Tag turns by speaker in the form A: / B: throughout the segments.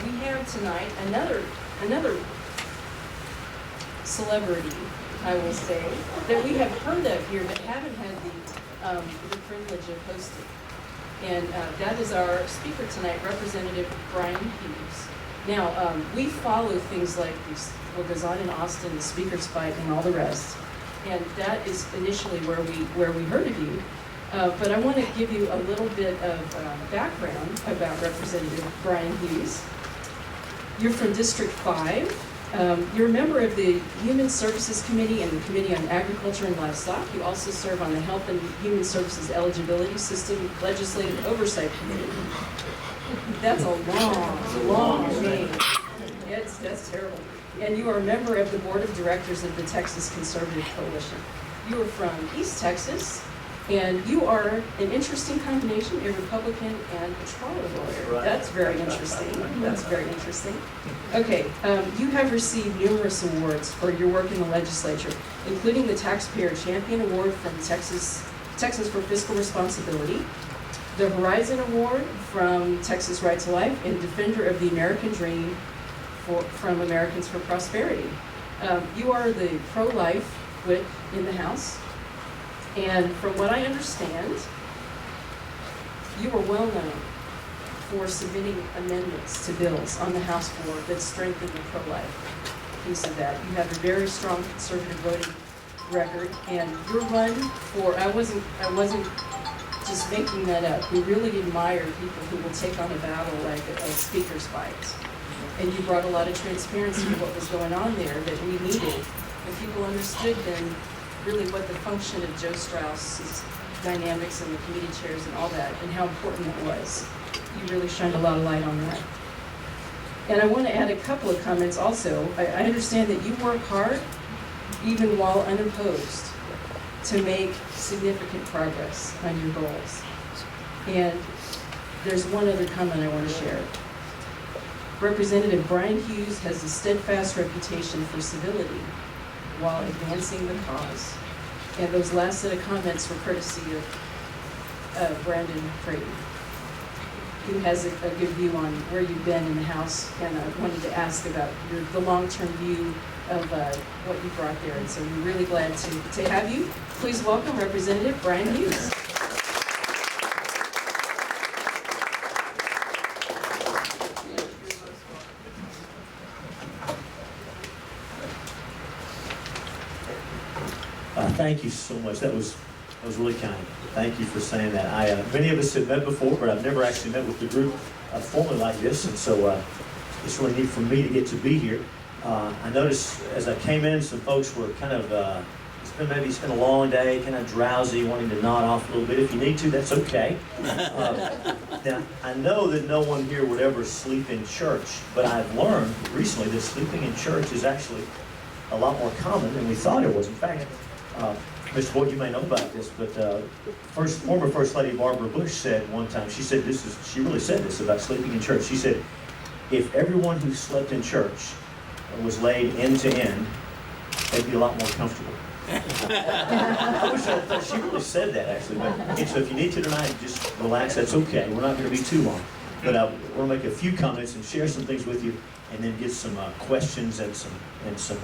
A: we have tonight another celebrity, I will say, that we have heard of here but haven't had the privilege of hosting. And that is our speaker tonight, Representative Bryan Hughes. Now, we follow things like this, what goes on in Austin, the speaker's fight, and all the rest. And that is initially where we heard of you. But I want to give you a little bit of background about Representative Bryan Hughes. You're from District 5. You're a member of the Human Services Committee and the Committee on Agriculture and Livestock. You also serve on the Health and Human Services Eligibility System Legislative Oversight Committee. That's a long name. That's terrible. And you are a member of the Board of Directors of the Texas Conservative Coalition. You are from East Texas, and you are an interesting combination, a Republican and a trial lawyer.
B: Right.
A: That's very interesting. That's very interesting. Okay, you have received numerous awards for your work in the legislature, including the Taxpayer Champion Award from Texas for Fiscal Responsibility, the Horizon Award from Texas Right to Life, and Defender of the American Dream from Americans for Prosperity. You are the pro-life whip in the House. And from what I understand, you are well known for submitting amendments to bills on the House floor that strengthen the pro-life piece of that. You have a very strong conservative voting record, and your run for, I wasn't just making that up. We really admire people who will take on a battle like a speaker's fight. And you brought a lot of transparency to what was going on there that we needed. And people understood then really what the function of Joe Strauss's dynamics and the committee chairs and all that, and how important it was. You really shined a lot of light on that. And I want to add a couple of comments also. I understand that you work hard, even while unopposed, to make significant progress on your goals. And there's one other comment I want to share. Representative Bryan Hughes has a steadfast reputation for civility while advancing the cause. And those last set of comments were courtesy of Brandon Frady, who has a good view on where you've been in the House, and I wanted to ask about the long-term view of what you brought there. And so we're really glad to have you. Please welcome Representative Bryan Hughes.
B: Thank you so much. That was really kind. Thank you for saying that. Many of us have met before, but I've never actually met with the group formally like this, and so it's really neat for me to get to be here. I noticed as I came in, some folks were kind of, it's been a long day, kind of drowsy, wanting to nod off a little bit. If you need to, that's okay. Now, I know that no one here would ever sleep in church, but I've learned recently that sleeping in church is actually a lot more common than we thought it was. In fact, Mr. Boyd, you may know about this, but former First Lady Barbara Bush said one time, she really said this about sleeping in church. She said, if everyone who slept in church was laid end to end, they'd be a lot more comfortable. I wish I thought she really said that, actually. But, so if you need to tonight, just relax, that's okay. We're not going to be too long. But I want to make a few comments and share some things with you, and then get some questions and some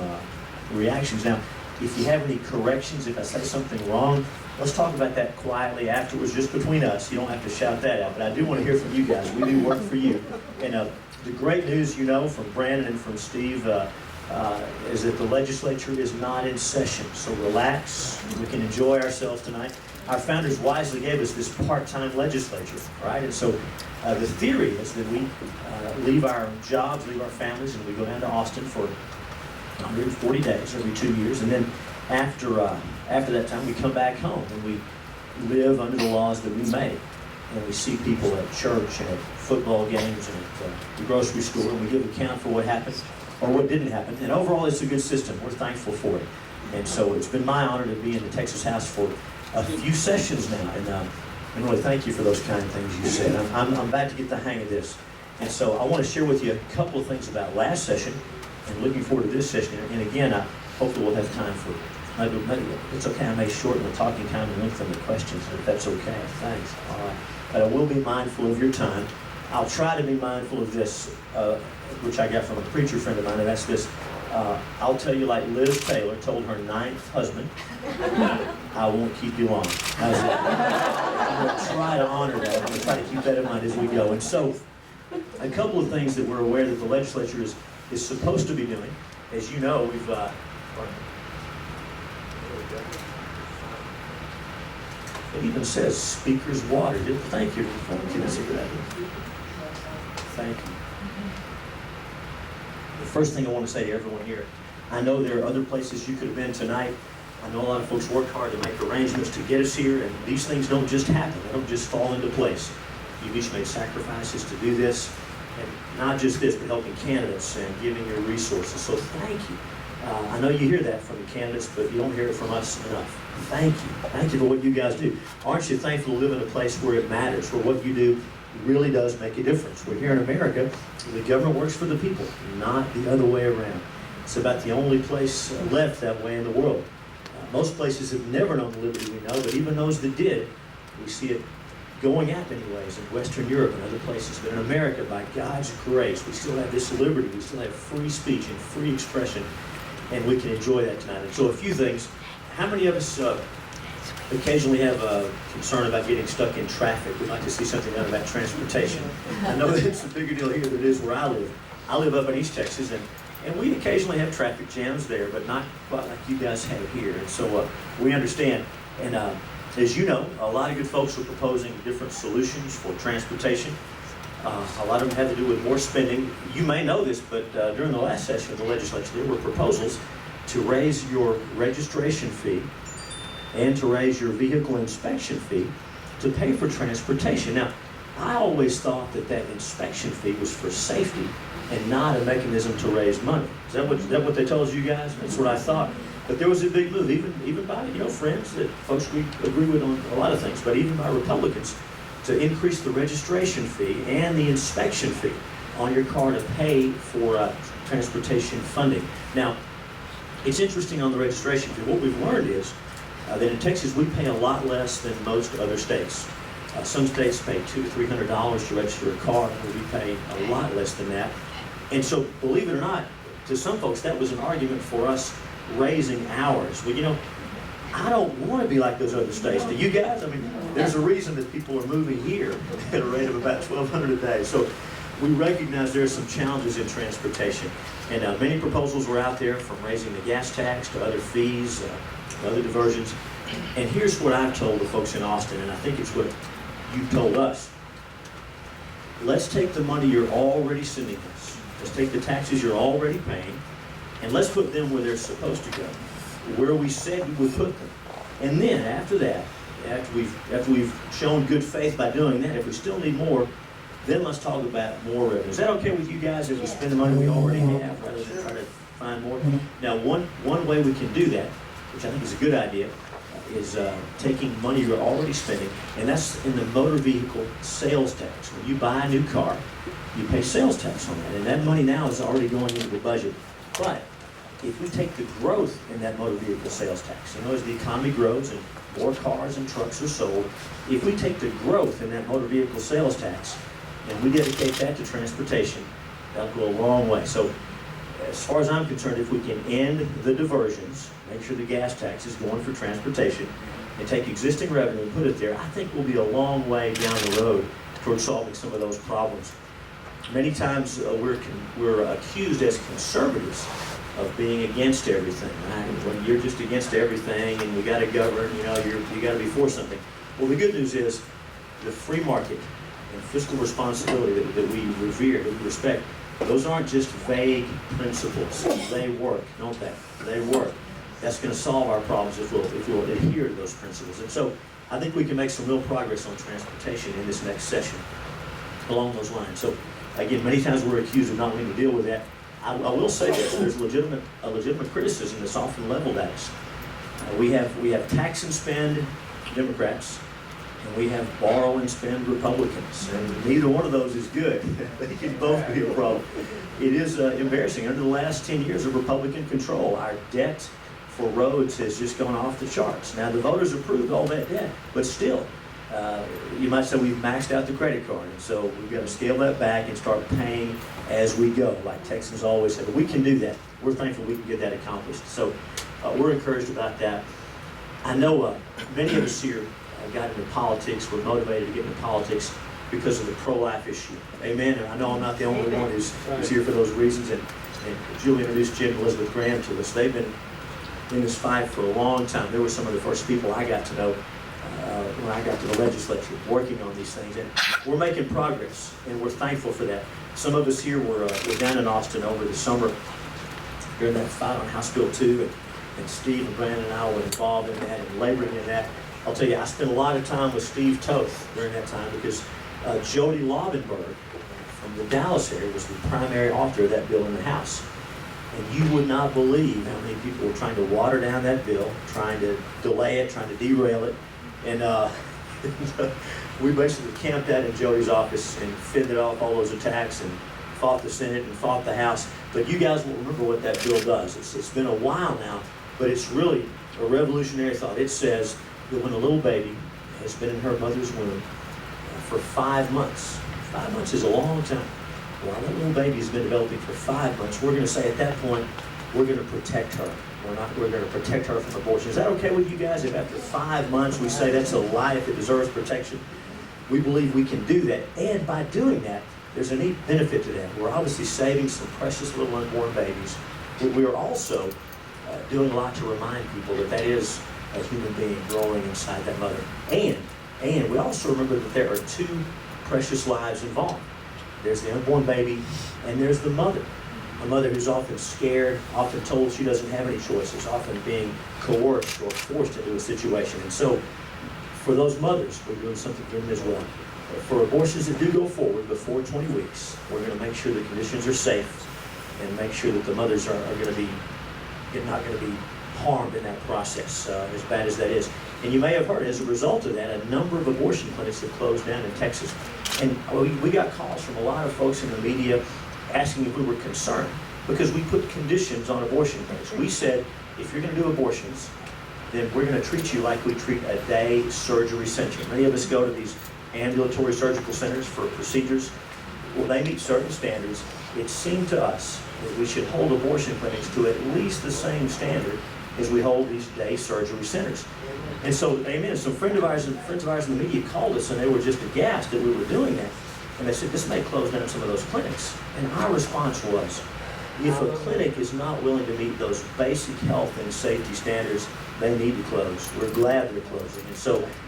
B: reactions. Now, if you have any corrections, if I say something wrong, let's talk about that quietly afterwards, just between us. You don't have to shout that out, but I do want to hear from you guys. We do work for you. And the great news, you know, from Brandon and from Steve, is that the legislature is not in session. So relax. We can enjoy ourselves tonight. Our founders wisely gave us this part-time legislature, right? And so the theory is that we leave our jobs, leave our families, and we go down to Austin for 140 days every 2 years, and then after that time we come back home and we live under the laws that we made, and we see people at church and at football games and at the grocery store, and we give account for what happened or what didn't happen. And overall, it's a good system. We're thankful for it. And so it's been my honor to be in the Texas House for a few sessions now, and really thank you for those kind of things you said. I'm about to get the hang of this, and so I want to share with you a couple of things about last session. And looking forward to this session. And again, hopefully we'll have time for, maybe it's okay, I may shorten the talking time and lengthen the questions, if that's okay. Thanks. All right. But I will be mindful of your time. I'll try to be mindful of this, which I got from a preacher friend of mine, and that's this. I'll tell you like Liz Taylor told her 9th husband, I won't keep you long. How's that? I'm going to try to honor that. I'm going to try to keep that in mind as we go. And so, a couple of things that we're aware that the legislature is supposed to be doing. As you know, we've it even says speaker's water. Thank you. Thank you. The first thing I want to say to everyone here, I know there are other places you could have been tonight. I know a lot of folks work hard to make arrangements to get us here, and these things don't just happen. They don't just fall into place. You've each made sacrifices to do this, and not just this, but helping candidates and giving your resources. So thank you. I know you hear that from the candidates, but you don't hear it from us enough. Thank you. Thank you for what you guys do. Aren't you thankful to live in a place where it matters, where what you do really does make a difference? We're here in America. The government works for the people, not the other way around. It's about the only place left that way in the world. Most places have never known the liberty we know, but even those that did, we see it going up anyways in Western Europe and other places. But in America, by God's grace, we still have this liberty. We still have free speech and free expression, and we can enjoy that tonight. And so a few things. How many of us occasionally have a concern about getting stuck in traffic? We'd like to see something done about transportation. I know it's a bigger deal here than it is where I live. I live up in East Texas, and we occasionally have traffic jams there, but not quite like you guys have here. And so we understand. And as you know, a lot of good folks are proposing different solutions for transportation. A lot of them have to do with more spending. You may know this, but during the last session of the legislature, there were proposals to raise your registration fee and to raise your vehicle inspection fee to pay for transportation. Now, I always thought that inspection fee was for safety and not a mechanism to raise money. Is that what they told you guys? That's what I thought. But there was a big move, even by friends that folks we agree with on a lot of things, but even by Republicans, to increase the registration fee and the inspection fee on your car to pay for transportation funding. Now, it's interesting on the registration fee. What we've learned is that in Texas we pay a lot less than most other states. Some states pay $200 to $300 to register a car, and we pay a lot less than that. And so, believe it or not, to some folks that was an argument for us raising ours. Well, I don't want to be like those other states. Do you guys? I mean, there's a reason that people are moving here at a rate of about $1,200 a day. So we recognize there are some challenges in transportation. And many proposals were out there, from raising the gas tax to other fees, other diversions. And here's what I've told the folks in Austin, and I think it's what you told us. Let's take the money you're already sending us. Let's take the taxes you're already paying, and let's put them where they're supposed to go, where we said we would put them. And then after that, after we've shown good faith by doing that, if we still need more, then let's talk about more revenue. Is that okay with you guys if we spend the money we already have rather than try to find more? Now, one way we can do that, which I think is a good idea, is taking money you're already spending, and that's in the motor vehicle sales tax. When you buy a new car, you pay sales tax on that, and that money now is already going into the budget. But if we take the growth in that motor vehicle sales tax, as the economy grows and more cars and trucks are sold, if we take the growth in that motor vehicle sales tax and we dedicate that to transportation, that'll go a long way. So as far as I'm concerned, if we can end the diversions, make sure the gas tax is going for transportation, and take existing revenue and put it there, I think we'll be a long way down the road towards solving some of those problems. Many times we're accused as conservatives of being against everything, right? When you're just against everything and we got to govern, you got to be for something. Well, the good news is the free market and fiscal responsibility that we revere, that we respect, those aren't just vague principles. They work, don't they? They work. That's going to solve our problems if we'll adhere to those principles. And so I think we can make some real progress on transportation in this next session along those lines. So again, many times we're accused of not wanting to deal with that. I will say this: there's a legitimate criticism that's often leveled at us. We have tax and spend Democrats, and we have borrow and spend Republicans, and neither one of those is good. They can both be a problem. It is embarrassing. Under the last 10 years of Republican control, our debt for roads has just gone off the charts. Now, the voters approved all that debt, but still, you might say we've maxed out the credit card, and so we've got to scale that back and start paying as we go, like Texans always say. But we can do that. We're thankful we can get that accomplished. So we're encouraged about that. I know many of us here got into politics, were motivated to get into politics because of the pro-life issue. Amen. And I know I'm not the only one who's here for those reasons. And Julie introduced Jim and Elizabeth Graham to us. They've been in this fight for a long time. They were some of the first people I got to know when I got to the legislature, working on these things. And we're making progress, and we're thankful for that. Some of us here were down in Austin over the summer during that fight on House Bill 2, and Steve and Brandon and I were involved in that and laboring in that. I'll tell you, I spent a lot of time with Steve Toth during that time because Jody Lovenberg from the Dallas area was the primary author of that bill in the House. And you would not believe how many people were trying to water down that bill, trying to delay it, trying to derail it. And we basically camped out in Jody's office and fended off all those attacks and fought the Senate and fought the House. But you guys will remember what that bill does. It's been a while now, but it's really a revolutionary thought. It says that when a little baby has been in her mother's womb for 5 months, 5 months is a long time. While that little baby has been developing for 5 months, we're going to say at that point, we're going to protect her. We're going to protect her from abortion. Is that okay with you guys if after 5 months we say that's a life that deserves protection? We believe we can do that. And by doing that, there's a neat benefit to that. We're obviously saving some precious little unborn babies, but we are also doing a lot to remind people that that is a human being growing inside that mother. And we also remember that there are 2 precious lives involved. There's the unborn baby, and there's the mother. A mother who's often scared, often told she doesn't have any choices, often being coerced or forced into a situation. And so, for those mothers, we're doing something for them as well. For abortions that do go forward before 20 weeks, we're going to make sure the conditions are safe and make sure that the mothers are going to be not going to be harmed in that process, as bad as that is. And you may have heard, as a result of that, a number of abortion clinics have closed down in Texas. And we got calls from a lot of folks in the media asking if we were concerned because we put conditions on abortion clinics. We said, if you're going to do abortions, then we're going to treat you like we treat a day surgery center. Many of us go to these ambulatory surgical centers for procedures. Well, they meet certain standards. It seemed to us that we should hold abortion clinics to at least the same standard as we hold these day surgery centers. And so, amen, some friends of ours in the media called us and they were just aghast that we were doing that. And they said, this may close down some of those clinics. And our response was, if a clinic is not willing to meet those basic health and safety standards, they need to close. We're glad they're closing.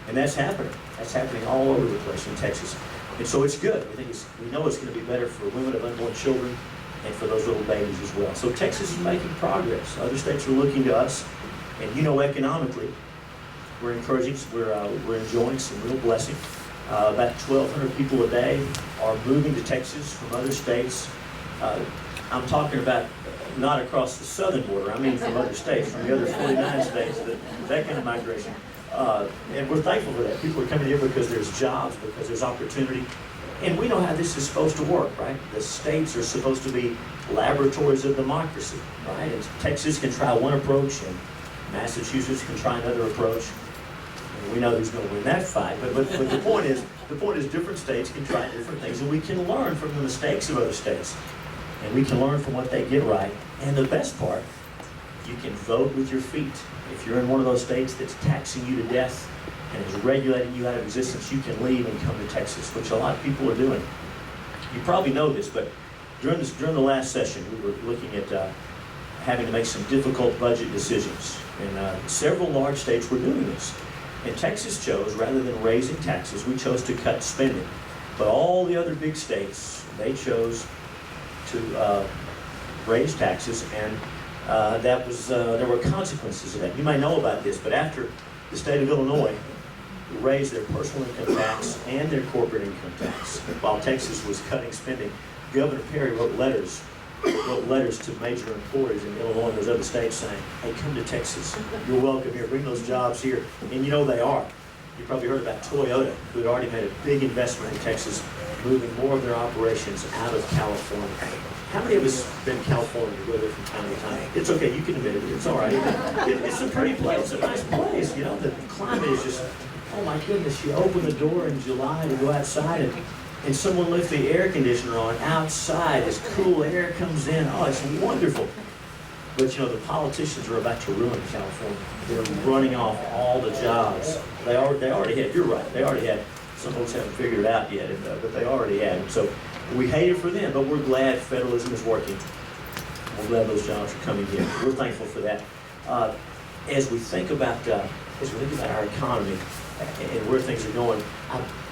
B: And that's happening. That's happening all over the place in Texas. And so it's good. We know it's going to be better for women of unborn children and for those little babies as well. So Texas is making progress. Other states are looking to us. And economically, we're encouraging, we're enjoying some real blessing. About 1,200 people a day are moving to Texas from other states. I'm talking about not across the southern border. I mean from other states, from the other 49 states, that kind of migration. And we're thankful for that. People are coming here because there's jobs, because there's opportunity. And we know how this is supposed to work, right? The states are supposed to be laboratories of democracy, right? And Texas can try one approach, and Massachusetts can try another approach. And we know who's going to win that fight. But the point is different states can try different things, and we can learn from the mistakes of other states. And we can learn from what they get right. And the best part, you can vote with your feet. If you're in one of those states that's taxing you to death and is regulating you out of existence, you can leave and come to Texas, which a lot of people are doing. You probably know this, but during the last session, we were looking at having to make some difficult budget decisions. And several large states were doing this. And Texas chose, rather than raising taxes, we chose to cut spending. But all the other big states, they chose to raise taxes, and there were consequences of that. You may know about this, but after the state of Illinois raised their personal income tax and their corporate income tax, while Texas was cutting spending, Governor Perry wrote letters to major employers in Illinois and those other states saying, hey, come to Texas. You're welcome here. Bring those jobs here. And they are. You probably heard about Toyota, who had already made a big investment in Texas, moving more of their operations out of California. How many of us have been in California, go there from time to time? It's okay, you can admit it, it's all right. It's a pretty place, it's a nice place, the climate is just oh my goodness, you open the door in July to go outside and someone left the air conditioner on outside. This cool air comes in. Oh, it's wonderful. But you know, the politicians are about to ruin California. They're running off all the jobs. They already had, you're right, they already had. Some folks haven't figured it out yet, but they already had. So we hate it for them, but we're glad federalism is working. We're glad those jobs are coming in. We're thankful for that. As we think about our economy and where things are going,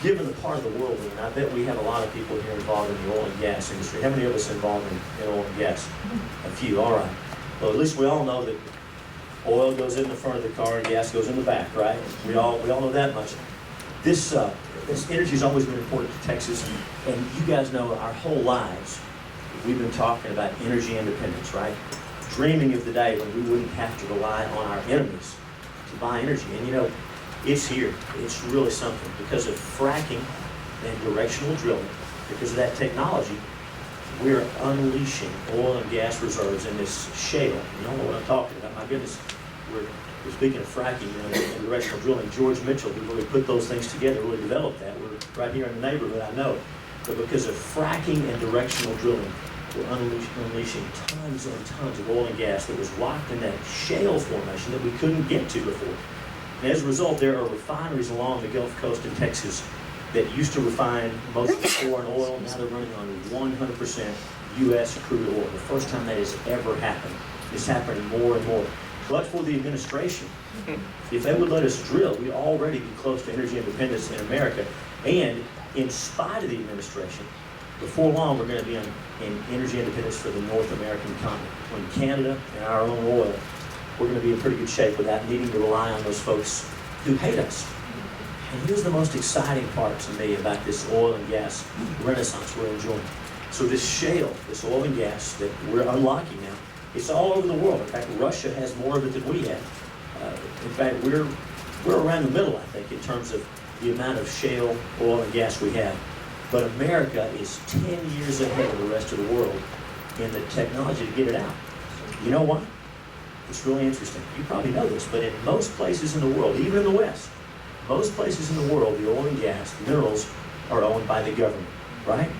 B: given the part of the world we're in, I bet we have a lot of people here involved in the oil and gas industry. How many of us involved in oil and gas? A few, all right. Well, at least we all know that oil goes in the front of the car and gas goes in the back, right? We all know that much. This energy has always been important to Texas, and you guys know our whole lives we've been talking about energy independence, right? Dreaming of the day when we wouldn't have to rely on our enemies to buy energy. And you know, it's here. It's really something. Because of fracking and directional drilling, because of that technology, we're unleashing oil and gas reserves in this shale. You don't know what I'm talking about. My goodness, we're speaking of fracking, you know, and directional drilling. George Mitchell, who really put those things together, really developed that. We're right here in the neighborhood, I know. But because of fracking and directional drilling, we're unleashing tons and tons of oil and gas that was locked in that shale formation that we couldn't get to before. And as a result, there are refineries along the Gulf Coast in Texas that used to refine most of the foreign oil. Now they're running on 100% U.S. crude oil. The first time that has ever happened. It's happening more and more. But for the administration, if they would let us drill, we'd already be close to energy independence in America. And in spite of the administration, before long we're going to be in energy independence for the North American continent. When Canada and our own oil, we're going to be in pretty good shape without needing to rely on those folks who hate us. And here's the most exciting part to me about this oil and gas renaissance we're enjoying. So this shale, this oil and gas that we're unlocking now, it's all over the world. In fact, Russia has more of it than we have. In fact, we're around the middle, I think, in terms of the amount of shale oil and gas we have. But America is 10 years ahead of the rest of the world in the technology to get it out. You know why? It's really interesting. You probably know this, but in most places in the world, even in the West, most places in the world, the oil and gas, the minerals, are owned by the government, right?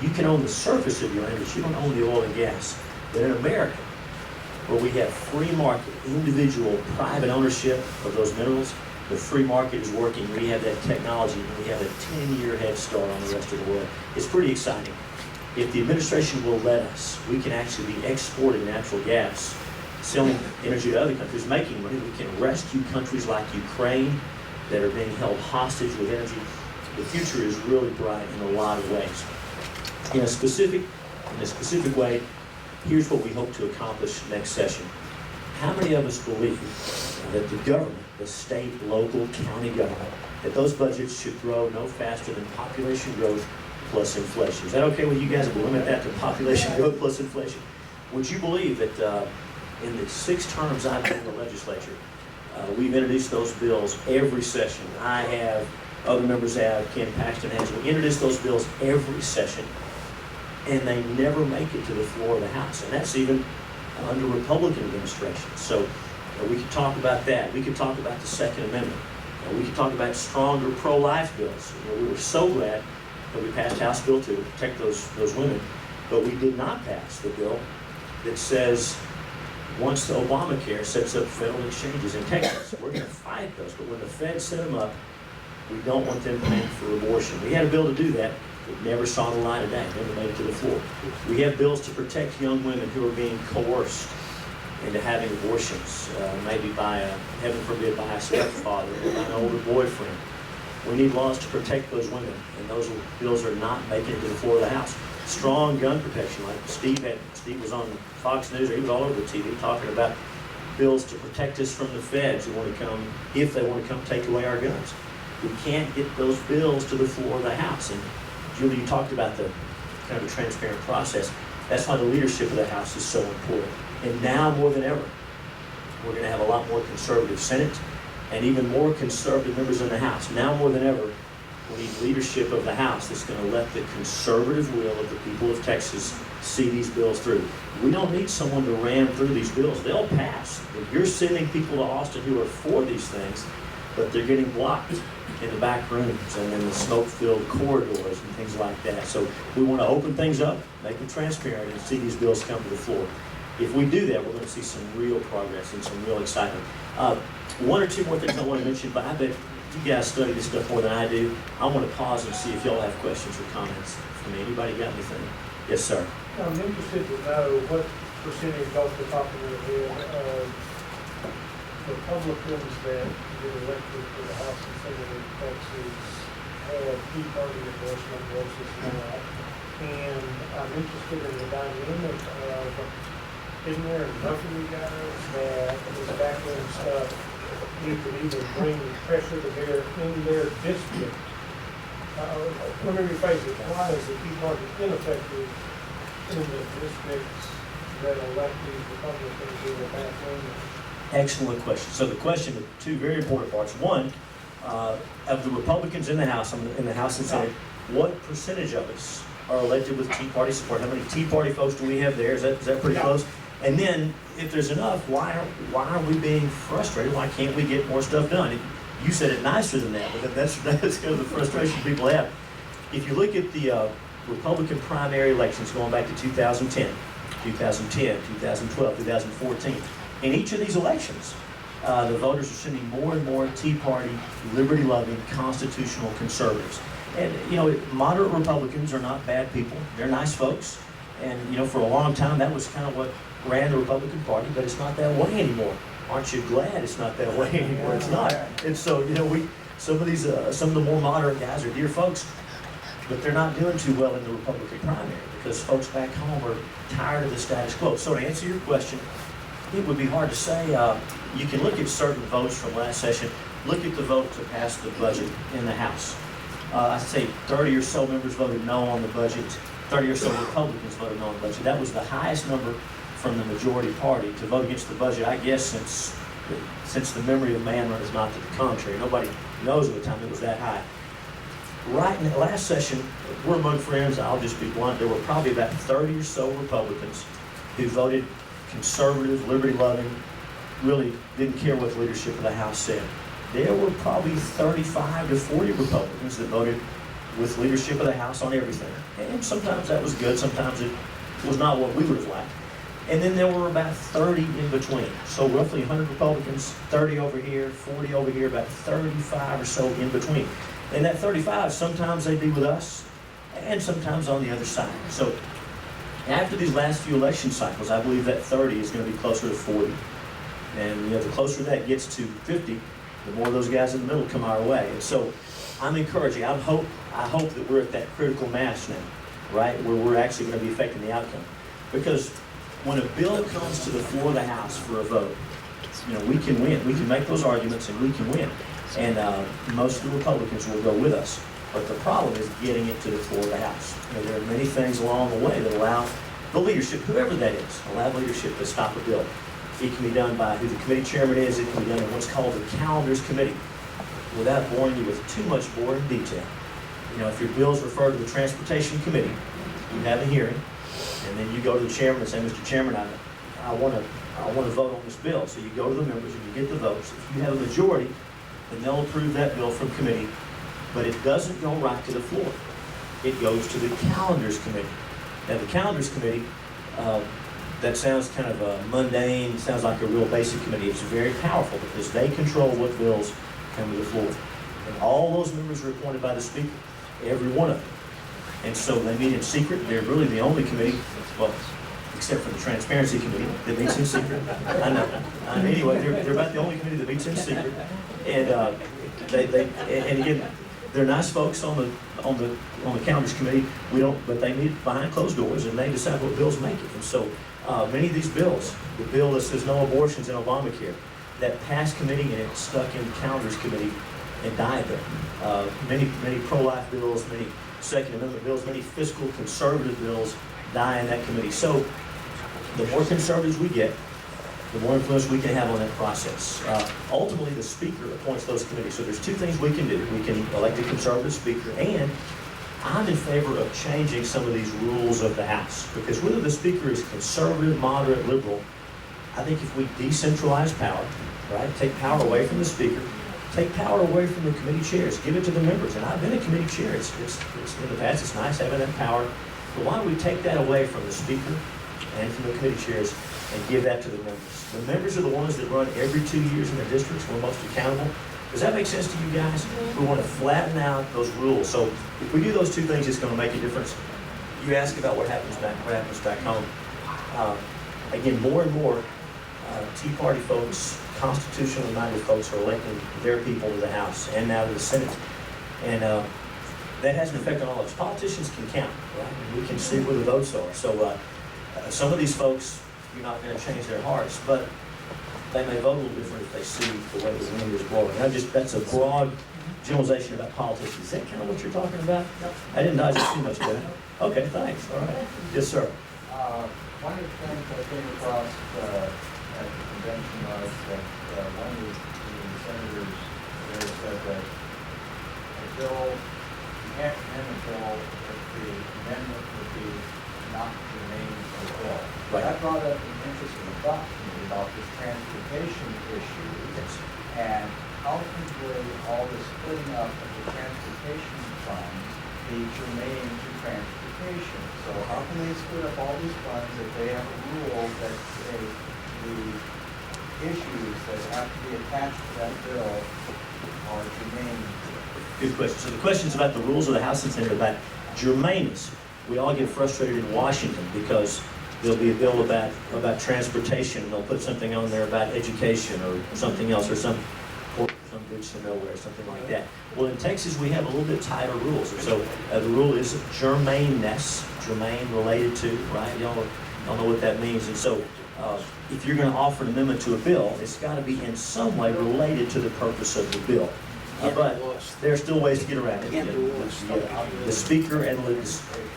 B: You can own the surface of your land, but you don't own the oil and gas. But in America, where we have free market, individual, private ownership of those minerals, the free market is working. We have that technology, and we have a 10-year head start on the rest of the world. It's pretty exciting. If the administration will let us, we can actually be exporting natural gas, selling energy to other countries, making money. We can rescue countries like Ukraine that are being held hostage with energy. The future is really bright in a lot of ways. In a specific way, here's what we hope to accomplish next session. How many of us believe that the government, the state, local, county government, that those budgets should grow no faster than population growth plus inflation? Is that okay with you guys if we limit that to population growth plus inflation? Would you believe that in the 6 terms I've been in the legislature, we've introduced those bills every session? I have, other members have, Ken Paxton has. We introduce those bills every session, and they never make it to the floor of the House. And that's even under Republican administration. So we could talk about that. We could talk about the Second Amendment. We could talk about stronger pro-life bills. We were so glad that we passed House Bill 2 to protect those women, but we did not pass the bill that says once the Obamacare sets up federal exchanges in Texas, we're going to fight those. But when the feds set them up, we don't want them paying for abortion. We had a bill to do that. It never saw the light of day, never made it to the floor. We have bills to protect young women who are being coerced into having abortions, maybe by heaven forbid, by a stepfather or by an older boyfriend. We need laws to protect those women, and those bills are not making it to the floor of the House. Strong gun protection, like Steve was on Fox News, or he was all over the TV talking about bills to protect us from the feds who want to come, if they want to come take away our guns. We can't get those bills to the floor of the House. And Julie, you talked about the kind of a transparent process. That's why the leadership of the House is so important. And now more than ever, we're going to have a lot more conservative Senate and even more conservative members in the House. Now more than ever, we need leadership of the House that's going to let the conservative will of the people of Texas see these bills through. We don't need someone to ram through these bills. They'll pass. If you're sending people to Austin who are for these things, but they're getting blocked in the back rooms and in the smoke-filled corridors and things like that. So we want to open things up, make them transparent, and see these bills come to the floor. If we do that, we're going to see some real progress and some real excitement. One or two more things I want to mention, but I bet you guys study this stuff more than I do. I want to pause and see if y'all have questions or comments for me. Anybody got anything? Yes, sir.
C: I'm interested to know what percentage off the top of your head of Republicans that get elected to the House and Senate in Texas have Tea Party endorsement versus not. And I'm interested in the dynamic of, isn't there enough of you guys that this backroom stuff, you could even bring pressure to bear in their district? Let me rephrase it. Why is the Tea Party ineffective in the districts that elect these Republicans in the backroom?
B: Excellent question. So the question, two very important parts. One, of the Republicans in the House and Senate, what percentage of us are elected with Tea Party support? How many Tea Party folks do we have there? Is that pretty close? And then, if there's enough, why are we being frustrated? Why can't we get more stuff done? You said it nicer than that, but that's kind of the frustration people have. If you look at the Republican primary elections going back to 2010, 2012, 2014, in each of these elections, the voters are sending more and more Tea Party, liberty-loving, constitutional conservatives. And, you know, moderate Republicans are not bad people. They're nice folks. And, you know, for a long time, that was kind of what ran the Republican Party, but it's not that way anymore. Aren't you glad it's not that way anymore? It's not. And so, you know, some of the more moderate guys are dear folks, but they're not doing too well in the Republican primary because folks back home are tired of the status quo. So to answer your question, it would be hard to say. You can look at certain votes from last session. Look at the vote to pass the budget in the House. I'd say 30 or so members voted no on the budget. 30 or so Republicans voted no on the budget. That was the highest number from the majority party to vote against the budget, I guess, since the memory of man runneth not to the contrary. Nobody knows of a time it was that high. Right in the last session, we're among friends, I'll just be blunt, there were probably about 30 or so Republicans who voted conservative, liberty-loving, really didn't care what the leadership of the House said. There were probably 35 to 40 Republicans that voted with leadership of the House on everything. And sometimes that was good, sometimes it was not what we would have liked. And then there were about 30 in between. So roughly 100 Republicans, 30 over here, 40 over here, about 35 or so in between. And that 35, sometimes they'd be with us, and sometimes on the other side. So after these last few election cycles, I believe that 30 is going to be closer to 40. And you know, the closer that gets to 50, the more of those guys in the middle come our way. And so I'm encouraging. I hope that we're at that critical mass now, right, where we're actually going to be affecting the outcome. Because when a bill comes to the floor of the House for a vote, you know, we can win. We can make those arguments and we can win. And most of the Republicans will go with us. But the problem is getting it to the floor of the House. You know, there are many things along the way that allow the leadership, whoever that is, allow leadership to stop a bill. It can be done by who the committee chairman is. It can be done in what's called the Calendars Committee. Without boring you with too much boring detail, you know, if your bill's referred to the Transportation Committee, you have a hearing, and then you go to the chairman and say, Mr. Chairman, I want to vote on this bill. So you go to the members and you get the votes. If you have a majority, then they'll approve that bill from committee, but it doesn't go right to the floor. It goes to the Calendars Committee. Now the Calendars Committee, that sounds kind of mundane, sounds like a real basic committee. It's very powerful because they control what bills come to the floor. And all those members are appointed by the Speaker, every one of them. And so they meet in secret. They're really the only committee, well, except for the Transparency Committee that meets in secret. I know. Anyway, they're about the only committee that meets in secret. And and again, they're nice folks on the Calendars Committee. But they meet behind closed doors and they decide what bills make it. And so many of these bills, the bill that says no abortions in Obamacare, that passed committee and it stuck in Calendars Committee and died there. Many pro-life bills, many Second Amendment bills, many fiscal conservative bills die in that committee. So the more conservatives we get, the more influence we can have on that process. Ultimately, the Speaker appoints those committees. So there's two things we can do. We can elect a conservative Speaker, and I'm in favor of changing some of these rules of the House. Because whether the Speaker is conservative, moderate, liberal, I think if we decentralize power, right, take power away from the Speaker, take power away from the committee chairs, give it to the members. And I've been a committee chair. It's in the past, it's nice having that power. But why don't we take that away from the speaker and from the committee chairs and give that to the members? The members are the ones that run every 2 years in the districts. We're most accountable. Does that make sense to you guys? We want to flatten out those rules. So if we do those two things, it's going to make a difference. You ask about what happens back home. Again, more and more Tea Party folks, constitutionally minded folks are electing their people to the House and now to the Senate. And that has an effect on all of us. Politicians can count, right? And we can see where the votes are. So some of these folks, you're not going to change their hearts, but they may vote a little different if they see the way the wind is blowing. That's a broad generalization about politics. Is that kind of what you're talking about? No. I didn't dodge it too much, did I? Okay, thanks. All right. Yes, sir.
D: One of the things I came across at the convention was that one of the senators there said that a bill, you can't amend a bill if the amendment would be not germane to the bill.
B: Right.
D: That brought up an interesting thought to me about this transportation issue.
B: Yes.
D: And how can all the splitting up of the transportation funds be germane to transportation? So how can they split up all these funds if they have a rule that say the issues that have to be attached to that bill are germane?
B: Good question. So the question's about the rules of the House and Senate about germaneness. We all get frustrated in Washington because there'll be a bill about transportation, and they'll put something on there about education or something else, or some bridge to nowhere, something like that. Well, in Texas, we have a little bit tighter rules. And so the rule is germaneness, germane related to, right? Y'all know what that means. And so if you're going to offer an amendment to a bill, it's got to be in some way related to the purpose of the bill. But there are still ways to get around it. The speaker and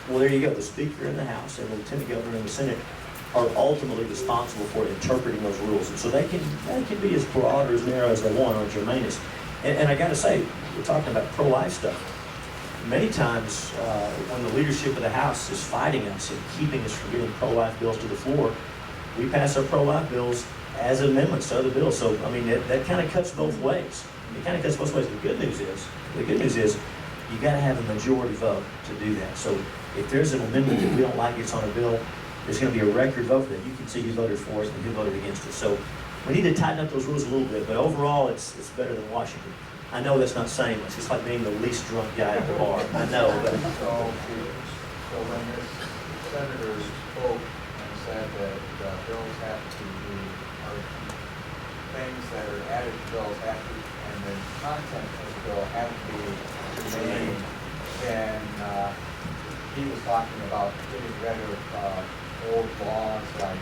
B: well, there you go. The speaker in the House and the lieutenant governor in the Senate are ultimately responsible for interpreting those rules. And so they can be as broad or as narrow as they want on germaneness. And I got to say, we're talking about pro-life stuff. Many times when the leadership of the House is fighting us and keeping us from getting pro-life bills to the floor, we pass our pro-life bills as amendments to other bills. So, I mean, that kind of cuts both ways. It kind of cuts both ways. The good news is you got to have a majority vote to do that. So if there's an amendment that we don't like gets on a bill, there's going to be a record vote for that. You can see who voted for it and who voted against it. So we need to tighten up those rules a little bit, but overall it's better than Washington. I know that's not saying much. It's like being the least drunk guy at the bar. I know, but
D: So when this senator spoke and said that bills have to be, or things that are added to bills have to, and the content of the bill have to be germane, then he was talking about getting rid of old laws like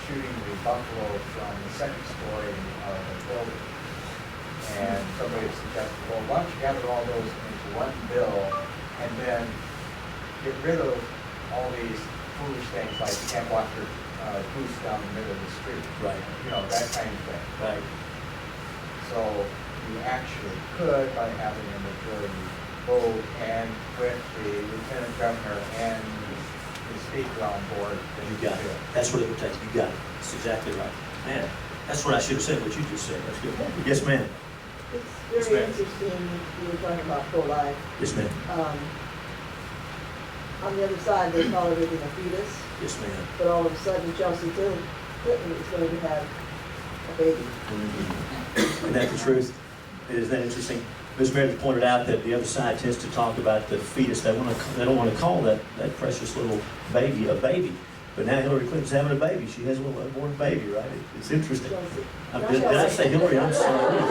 D: shooting the buffalo from the second story of a building. And somebody suggested, well, why don't you gather all those into one bill and then get rid of all these foolish things like you can't walk your goose down the middle of the street.
B: Right.
D: You know, that kind of thing.
B: right.
D: So you actually could, by having a majority vote and with the lieutenant governor and the speaker on board, then
B: You got it. That's what it would take. You got it. That's exactly right. Man, that's what I should have said, what you just said. That's good. Yes, ma'am.
E: It's
B: Yes,
E: very
B: ma'am.
E: interesting, you were talking about pro-life.
B: Yes, ma'am.
E: On the other side, they call everything a fetus,
B: Yes, ma'am.
E: but all of a sudden Chelsea Clinton is going to have a baby.
B: Isn't that the truth? Isn't that interesting? Ms. Meredith pointed out that the other side tends to talk about the fetus. They don't want to call that precious little baby a baby. But now Hillary Clinton's having a baby. She has a little unborn baby, right? It's interesting.
E: Chelsea.
B: Did I say Hillary? I'm sorry.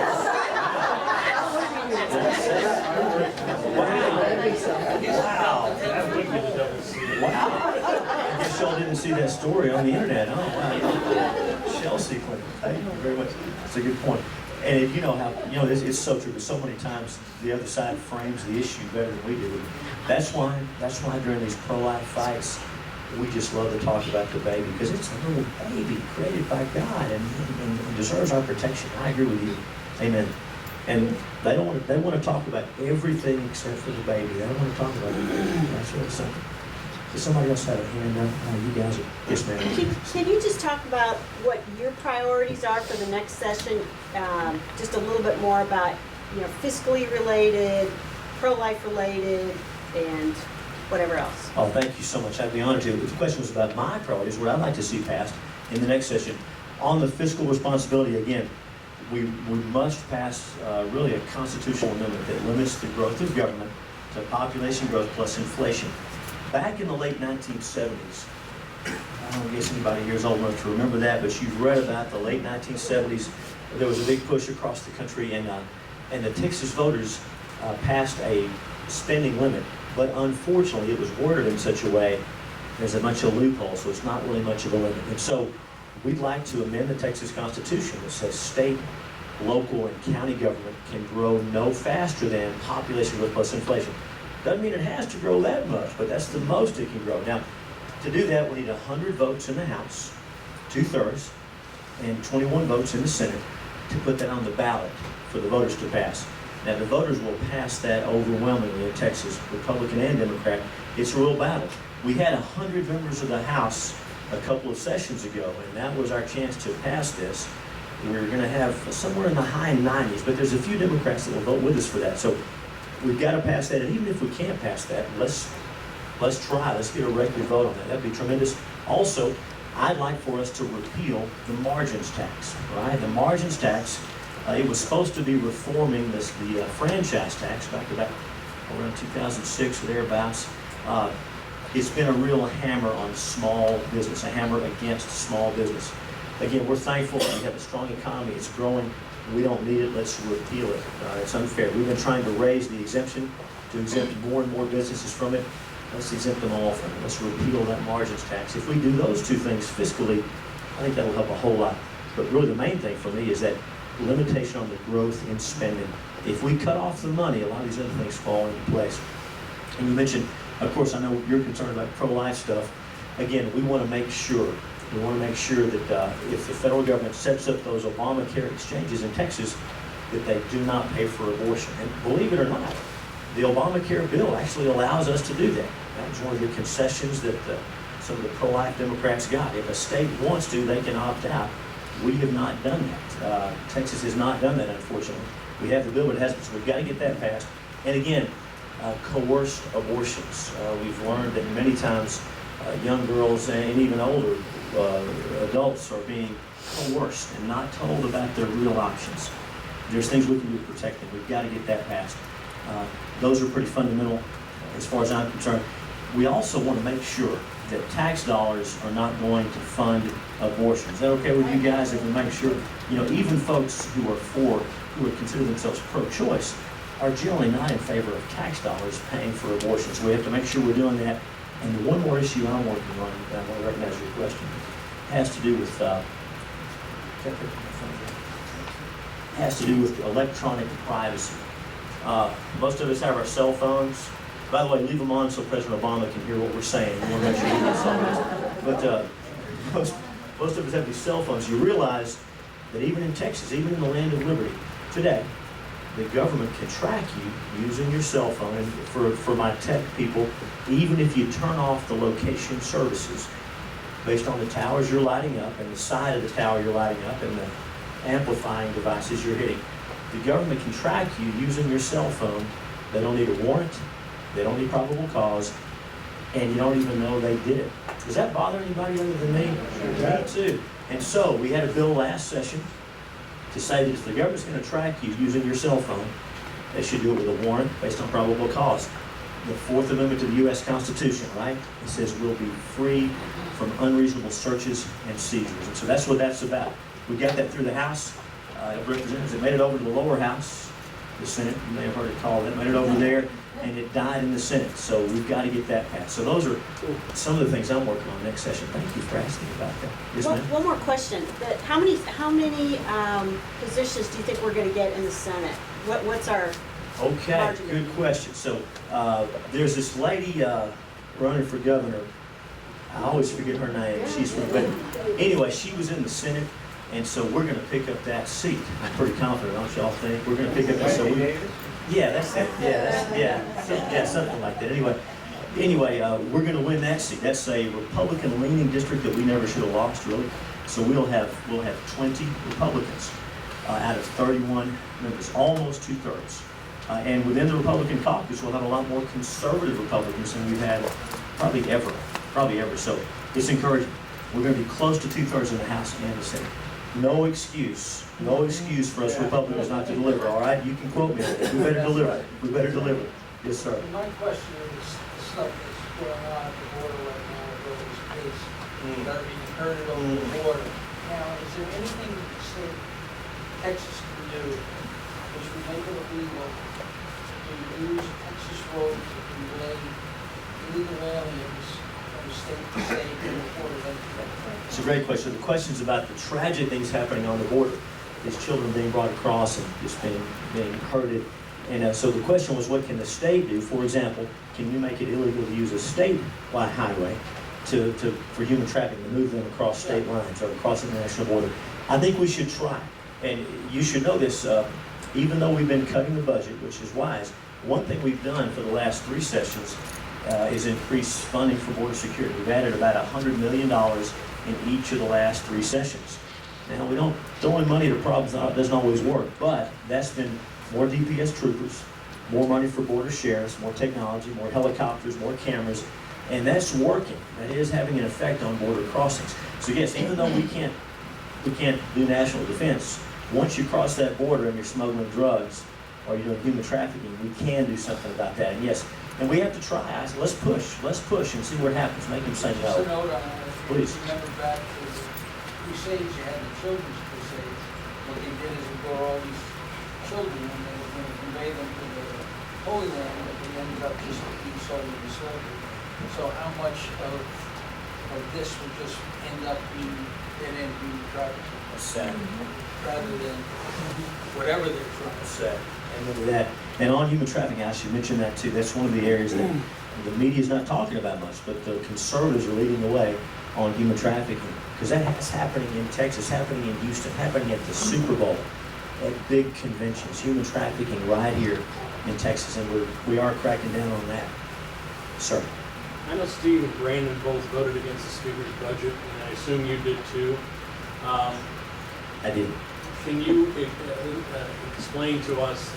B: Wow. I guess y'all didn't see that story on the internet. Oh, wow. Chelsea Clinton. Thank you very much. That's a good point. And you know how, it's so true, but so many times the other side frames the issue better than we do. That's why during these pro-life fights, we just love to talk about the baby, because it's a little baby created by God and deserves our protection. I agree with you. Amen. And they want to talk about everything except for the baby. They don't want to talk about the baby. That's really something. Does somebody else have a hand up? You guys are, yes ma'am.
F: Can you just talk about what your priorities are for the next session? Just a little bit more about, fiscally related, pro-life related, and whatever else.
B: Oh, thank you so much. I'd be honored to. The question was about my priorities, what I'd like to see passed in the next session. On the fiscal responsibility, again, we must pass really a constitutional amendment that limits the growth of government to population growth plus inflation. Back in the late 1970s, I don't guess anybody here is old enough to remember that, but you've read about the late 1970s. There was a big push across the country, and the Texas voters passed a spending limit. But unfortunately, it was worded in such a way, there's a bunch of loopholes, so it's not really much of a limit. And so we'd like to amend the Texas Constitution that says state, local, and county government can grow no faster than population growth plus inflation. Doesn't mean it has to grow that much, but that's the most it can grow. Now, to do that, we need 100 votes in the House, 2/3, and 21 votes in the Senate to put that on the ballot for the voters to pass. Now, the voters will pass that overwhelmingly in Texas, Republican and Democrat. It's a real battle. We had 100 members of the House a couple of sessions ago, and that was our chance to pass this. We're going to have somewhere in the high 90s, but there's a few Democrats that will vote with us for that. So we've got to pass that, and even if we can't pass that, let's try. Let's get a record vote on that. That'd be tremendous. Also, I'd like for us to repeal the margins tax, right? The margins tax, it was supposed to be reforming the franchise tax back about around 2006 or thereabouts. It's been a real hammer on small business, a hammer against small business. Again, we're thankful we have a strong economy. It's growing. We don't need it. Let's repeal it. It's unfair. We've been trying to raise the exemption to exempt more and more businesses from it. Let's exempt them all from it. Let's repeal that margins tax. If we do those two things fiscally, I think that will help a whole lot. But really the main thing for me is that limitation on the growth in spending. If we cut off the money, a lot of these other things fall into place. And you mentioned, of course, I know you're concerned about pro-life stuff. Again, we want to make sure that if the federal government sets up those Obamacare exchanges in Texas, that they do not pay for abortion. And believe it or not, the Obamacare bill actually allows us to do that. That was one of the concessions that some of the pro-life Democrats got. If a state wants to, they can opt out. We have not done that. Texas has not done that, unfortunately. We have the bill, but it hasn't, so we've got to get that passed. And again, coerced abortions. We've learned that many times young girls and even older adults are being coerced and not told about their real options. There's things we can do to protect them. We've got to get that passed. Those are pretty fundamental as far as I'm concerned. We also want to make sure that tax dollars are not going to fund abortion. Is that okay with you guys if we make sure, even folks who would consider themselves pro-choice are generally not in favor of tax dollars paying for abortions. We have to make sure we're doing that. And the one more issue I'm working on, and I want to recognize your question, has to do with electronic privacy. Most of us have our cell phones. By the way, leave them on so President Obama can hear what we're saying. We want to make sure he gets all this. But most of us have these cell phones. You realize that even in Texas, even in the land of liberty, today, the government can track you using your cell phone. And for my tech people, even if you turn off the location services based on the towers you're lighting up and the side of the tower you're lighting up and the amplifying devices you're hitting, the government can track you using your cell phone. They don't need a warrant. They don't need probable cause. And you don't even know they did it. Does that bother anybody other than me? Me too. And so we had a bill last session to say that if the government's going to track you using your cell phone, they should do it with a warrant based on probable cause. The Fourth Amendment to the U.S. Constitution, right? It says we'll be free from unreasonable searches and seizures. And so that's what that's about. We got that through the House of Representatives. It made it over to the lower house, the Senate. You may have heard it called. It made it over there, and it died in the Senate. So we've got to get that passed. So those are some of the things I'm working on next session. Thank you for asking about that. Yes, ma'am?
F: One more question. How many positions do you think we're going to get in the Senate? What's our
B: Okay,
F: margin?
B: good question. So there's this lady running for governor. I always forget her name. She's from, but anyway, she was in the Senate, and so we're going to pick up that seat. I'm pretty confident, don't y'all think? We're going to pick up that seat. Yeah, that's it. Yeah, something like that. Anyway, Anyway, we're going to win that seat. That's a Republican-leaning district that we never should have lost, really. So we'll have 20 Republicans out of 31 members, almost 2/3. And within the Republican caucus, we'll have a lot more conservative Republicans than we've had probably ever. So it's encouraging. We're going to be close to 2/3 in the House and the Senate. No excuse for us Republicans not to deliver, all right? You can quote me. We better deliver. We better deliver. Yes, sir.
C: My question is, the stuff that's going on at the border right now, with those kids that are being herded over the border. Now, is there anything that the state of Texas can do, which would make it illegal to use Texas roads to convey illegal aliens from state to state and report them to them?
B: It's a great question. The question's about the tragic things happening on the border. These children being brought across and just being herded. And so the question was, what can the state do? For example, can you make it illegal to use a statewide highway for human trafficking, to move them across state lines or across the international border? I think we should try. And you should know this, even though we've been cutting the budget, which is wise, one thing we've done for the last 3 sessions is increase funding for border security. We've added about $100 million in each of the last 3 sessions. Now, we don't throwing money at problems doesn't always work, but that's been more DPS troopers, more money for border sheriffs, more technology, more helicopters, more cameras, and that's working. That is having an effect on border crossings. So yes, even though we can't do national defense, once you cross that border and you're smuggling drugs or you're doing human trafficking, we can do something about that. And yes, and we have to try. Let's push and see what happens. Make them say
C: Just a
B: no.
C: note on that. If
B: Please.
C: you remember back to the Crusades, you had the Children's Crusades. What they did is they brought all these children and they were going to convey them to the Holy Land, but they ended up just being sold into slavery. So how much of this would just end up being human trafficking?
B: That's sad.
C: Rather than whatever they're trying to say.
B: And with that, and on human trafficking, I should mention that too. That's one of the areas that the media is not talking about much, but the conservatives are leading the way on human trafficking, because that's happening in Texas, happening in Houston, happening at the Super Bowl, at big conventions, human trafficking right here in Texas, and we are cracking down on that. Sir.
G: I know Steve and Brandon both voted against the speaker's budget, and I assume you did too.
B: I did.
G: Can you explain to us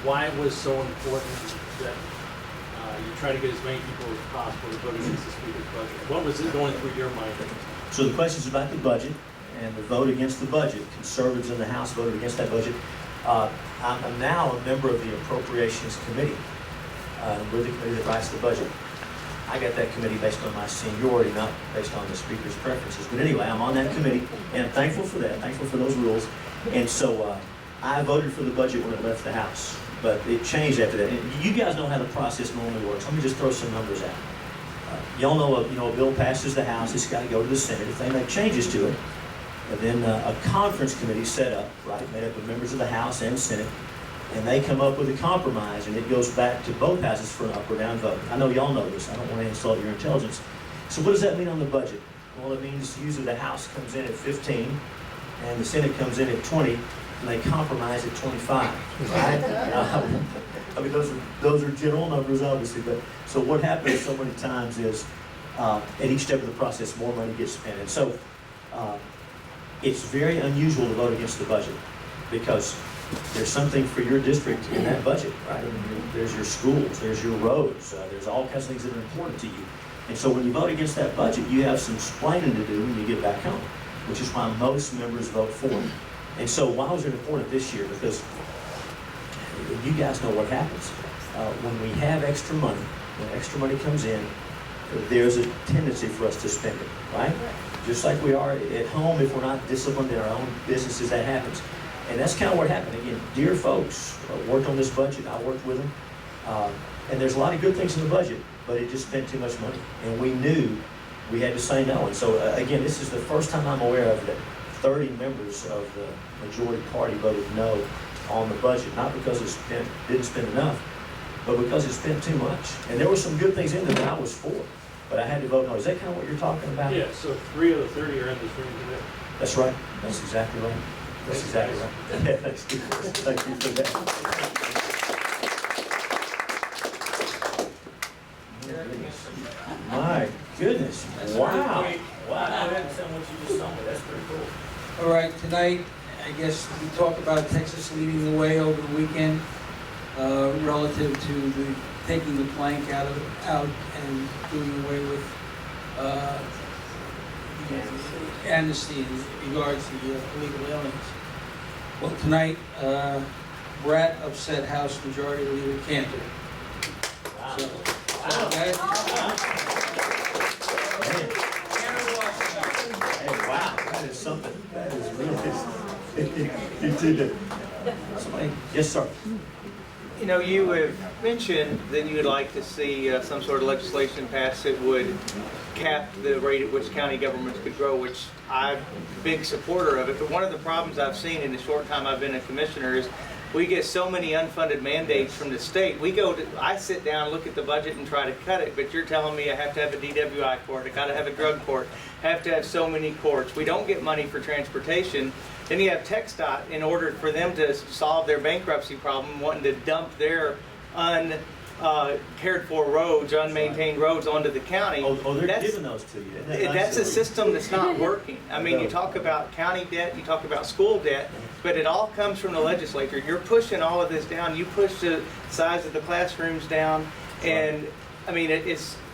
G: why it was so important that you try to get as many people as possible to vote against the speaker's budget? What was it going through your mind?
B: So the question's about the budget and the vote against the budget. Conservatives in the House voted against that budget. I'm now a member of the Appropriations Committee. We're the committee that writes the budget. I got that committee based on my seniority, not based on the speaker's preferences. But anyway, I'm on that committee, and I'm thankful for that, thankful for those rules. And so I voted for the budget when it left the House, but it changed after that. And you guys know how the process normally works. Let me just throw some numbers out. Y'all know a bill passes the House, it's got to go to the Senate. If they make changes to it, and then a conference committee set up, right, made up of members of the House and Senate, and they come up with a compromise, and it goes back to both houses for an up or down vote. I know y'all know this. I don't want to insult your intelligence. So what does that mean on the budget? Well, it means usually the House comes in at 15, and the Senate comes in at 20, and they compromise at 25, right? I mean, those are general numbers, obviously, but so what happens so many times is at each step of the process, more money gets spent. And so it's very unusual to vote against the budget because there's something for your district in that budget, right? I mean, there's your schools, there's your roads, there's all kinds of things that are important to you. And so when you vote against that budget, you have some explaining to do when you get back home, which is why most members vote for it. And so why was it important this year? Because you guys know what happens. When we have extra money, when extra money comes in, there's a tendency for us to spend it, right? Just like we are at home, if we're not disciplined in our own businesses, that happens. And that's kind of what happened. Again, dear folks worked on this budget. I worked with them. And there's a lot of good things in the budget, but it just spent too much money. And we knew we had to say no. And so, again, this is the first time I'm aware of that 30 members of the majority party voted no on the budget. Not because it didn't spend enough, but because it spent too much. And there were some good things in there that I was for, but I had to vote no. Is that kind of what you're talking about?
G: Yeah, so 3 of the 30 are in this room today.
B: That's right. That's exactly right. That's exactly right. Yeah, thanks. Thank you for that. My goodness, wow.
H: Go ahead and tell what you just told me, that's pretty cool.
I: All right, tonight, I guess we talk about Texas leading the way over the weekend relative to taking the plank out and doing away with the amnesty in regards to the illegal aliens. Well, tonight, Brett upset House Majority Leader Cantor.
B: Wow.
I: So,
B: Hey, wow, that is something. That is really, you did it. Yes, sir.
J: You know, you have mentioned that you would like to see some sort of legislation passed that would cap the rate at which county governments could grow, which I'm a big supporter of it. But one of the problems I've seen in the short time I've been a commissioner is we get so many unfunded mandates from the state. I sit down, look at the budget and try to cut it, but you're telling me I have to have a DWI court, I gotta have a drug court, have to have so many courts. We don't get money for transportation. Then you have TxDOT, in order for them to solve their bankruptcy problem, wanting to dump their cared for roads, unmaintained roads onto the county.
B: Oh, they're giving those to you. Isn't that nice?
J: That's a system that's not working. I mean, you talk about county debt, you talk about school debt, but it all comes from the legislature. You're pushing all of this down. You push the size of the classrooms down, and I mean,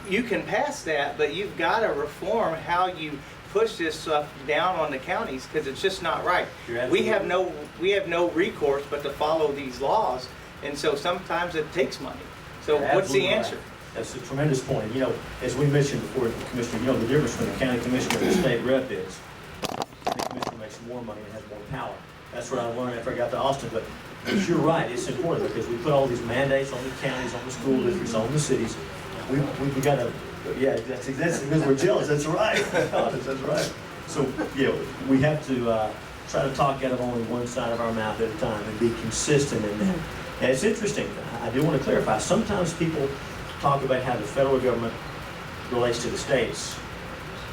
J: you can pass that, but you've got to reform how you push this stuff down on the counties, because it's just not right. We have no recourse but to follow these laws, and so sometimes it takes money. So what's the answer?
B: Right. That's a tremendous point. You know, as we mentioned before, Commissioner, you know the difference between the county commissioner and the state rep is the county commissioner makes more money and has more power. That's what I learned after I got to Austin. But you're right, it's important because we put all these mandates on the counties, on the school districts, on the cities. We got to, yeah, that's because we're jealous. That's right. That's right. So, you know, we have to try to talk out of only one side of our mouth at a time and be consistent in that. And it's interesting. I do want to clarify. Sometimes people talk about how the federal government relates to the states,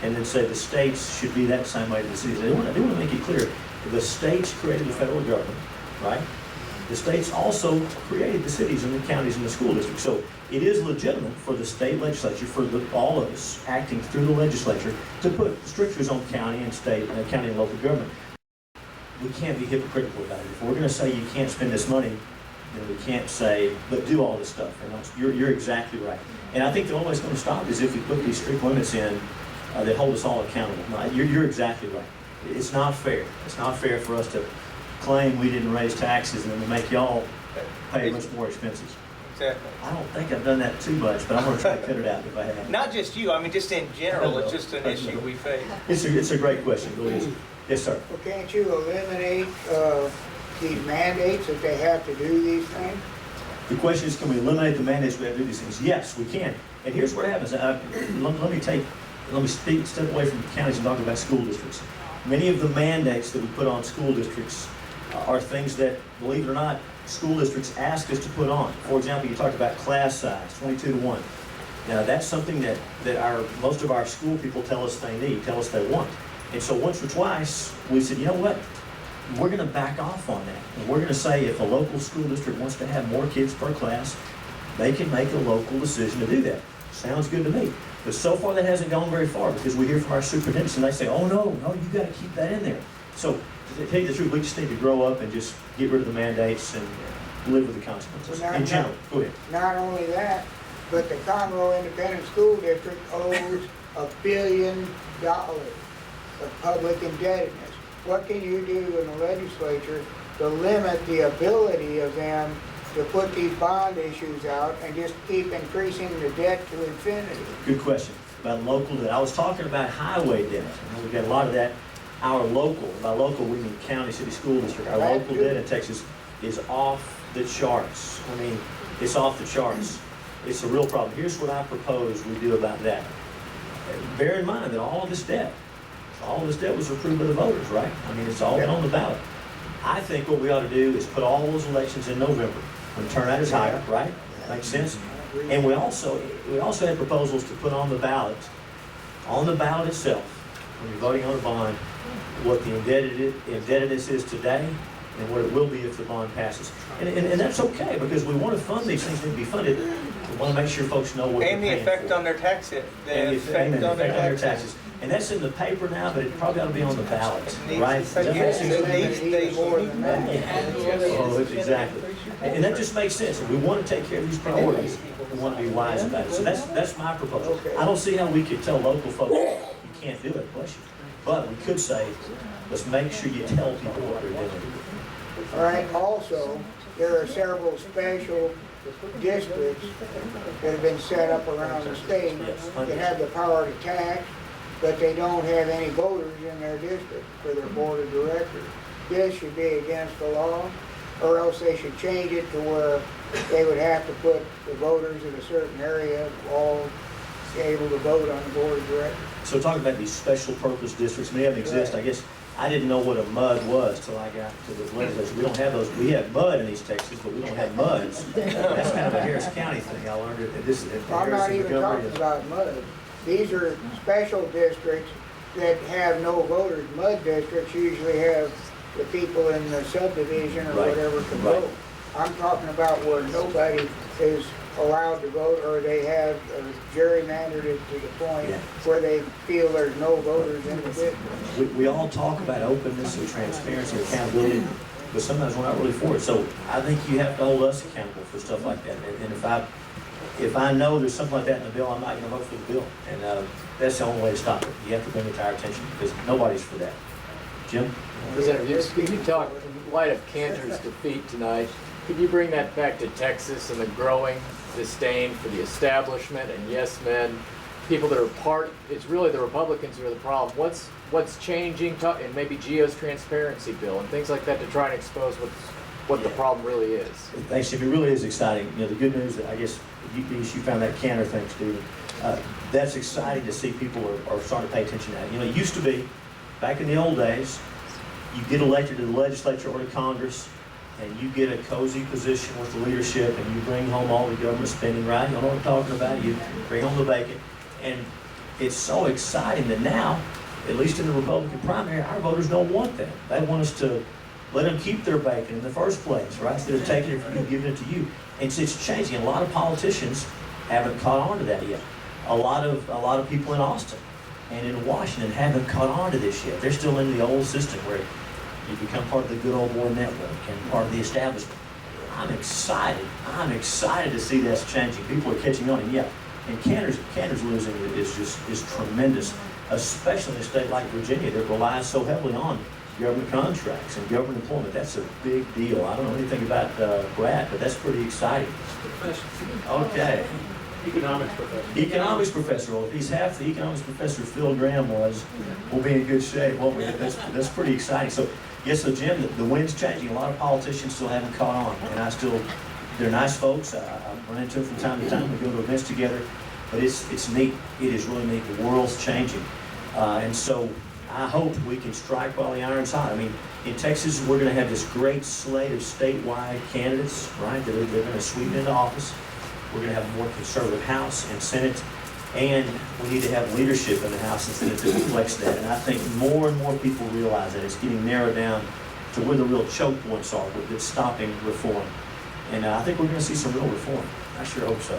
B: and then say the states should be that same way to the cities. I do want to make it clear. The states created the federal government, right? The states also created the cities and the counties and the school districts. So it is legitimate for the state legislature, for all of us acting through the legislature, to put strictures on county and state, county and local government. We can't be hypocritical about it. If we're going to say you can't spend this money, then we can't say, but do all this stuff. And you're exactly right. And I think the only way it's going to stop is if we put these strict limits in that hold us all accountable. No, you're exactly right. It's not fair. It's not fair for us to claim we didn't raise taxes and then we make y'all pay much more expenses.
J: Exactly.
B: I don't think I've done that too much, but I'm going to try to cut it out if I have.
J: Not just you, I mean, just in general, it's just an issue we face.
B: It's a great question. It really is. Yes, sir.
K: Well, can't you eliminate these mandates if they have to do these things?
B: The question is, can we eliminate the mandates we have to do these things? Yes, we can. And here's what happens. Let me step away from the counties and talk about school districts. Many of the mandates that we put on school districts are things that, believe it or not, school districts ask us to put on. For example, you talked about class size, 22-to-1. Now, that's something that most of our school people tell us they need, tell us they want. And so once or twice, we said, you know what? We're going to back off on that. And we're going to say if a local school district wants to have more kids per class, they can make a local decision to do that. Sounds good to me. But so far that hasn't gone very far because we hear from our superintendents and they say, oh no, you got to keep that in there. So to tell you the truth, we just need to grow up and just get rid of the mandates and live with the consequences.
K: Well,
B: in general, go ahead.
K: Not only that, but the Conroe Independent School District owes $1 billion of public indebtedness. What can you do in the legislature to limit the ability of them to put these bond issues out and just keep increasing the debt to infinity?
B: Good question. About local debt. I was talking about highway debt. We got a lot of that. Our local, by local we mean county, city, school district. Our local debt in Texas is off the charts. I mean, it's off the charts. It's a real problem. Here's what I propose we do about that. Bear in mind that all of this debt was approved by the voters, right? I mean, it's all been on the ballot. I think what we ought to do is put all those elections in November when turnout is higher, right? Makes sense? And we also had proposals to put on the ballot itself, when you're voting on a bond, what the indebtedness is today and what it will be if the bond passes. And that's okay because we want to fund these things that need to be funded. We want to make sure folks know what they're
J: And the
B: paying
J: effect
B: for.
J: on their taxes.
B: And the effect on their taxes. And that's in the paper now, but it probably ought to be on the ballot, right? Does that make
J: Yes,
B: sense?
J: it needs
K: more than that.
B: Oh, exactly. And that just makes sense. If we want to take care of these priorities, we want to be wise about it. So that's my proposal. I don't see how we could tell local folks, you can't do it, bless you. But we could say, let's make sure you tell people what they're doing.
K: All right, also, there are several special districts that have been set up around the state that have the power to tax, but they don't have any voters in their district for their board of directors. This should be against the law, or else they should change it to where they would have to put the voters in a certain area all able to vote on the board of directors.
B: So talking about these special purpose districts, many of them exist. I guess I didn't know what a MUD was till I got to the legislature. We don't have those. We have MUD in East Texas, but we don't have MUDs. That's kind of a Harris County thing. I learned it at this.
K: I'm not even talking about MUD. These are special districts that have no voters. MUD districts usually have the people in the subdivision or
B: Right.
K: whatever can
B: Right.
K: vote. I'm talking about where nobody is allowed to vote, or they have gerrymandered it to the point
B: Yeah.
K: where they feel there's no voters in the district.
B: We all talk about openness and transparency and accountability, but sometimes we're not really for it. So I think you have to hold us accountable for stuff like that. And if I know there's something like that in the bill, I'm not going to vote for the bill. And that's the only way to stop it. You have to bring it to our attention because nobody's for that. Jim?
L: Representative, you talked, in light of Cantor's defeat tonight, could you bring that back to Texas and the growing disdain for the establishment and yes men, people that are part, it's really the Republicans who are the problem. What's changing, and maybe Gio's transparency bill and things like that to try and expose what the problem really is?
B: Thanks, Jim. It really is exciting. You know, the good news that I guess you found that Cantor thing, Stephen. That's exciting to see people are starting to pay attention to that. You know, it used to be, back in the old days, you get elected to the legislature or to Congress, and you get a cozy position with the leadership, and you bring home all the government spending, right? You know what I'm talking about? You bring home the bacon. And it's so exciting that now, at least in the Republican primary, our voters don't want that. They want us to let them keep their bacon in the first place, right? Instead of taking it from you and giving it to you. And it's changing. A lot of politicians haven't caught on to that yet. A lot of people in Austin and in Washington haven't caught on to this yet. They're still in the old system where you become part of the good old boy network and part of the establishment. I'm excited to see that's changing. People are catching on, and yeah, and Cantor's losing is tremendous, especially in a state like Virginia that relies so heavily on government contracts and government employment. That's a big deal. I don't know anything about Brad, but that's pretty exciting. Okay. Economics professor. Well, if he's half the economics professor Phil Graham was, we'll be in good shape, won't we? That's pretty exciting. So, yes, so Jim, the wind's changing. A lot of politicians still haven't caught on, and they're nice folks. I run into them from time to time. We go to events together, but it's neat. It is really neat. The world's changing, and so I hope we can strike while the iron's hot. I mean, in Texas, we're going to have this great slate of statewide candidates, right? They're going to sweep into office. We're going to have a more conservative House and Senate, and we need to have leadership in the House and Senate that reflects that. And I think more and more people realize that it's getting narrowed down to where the real choke points are that's stopping reform. And I think we're going to see some real reform. I sure hope so.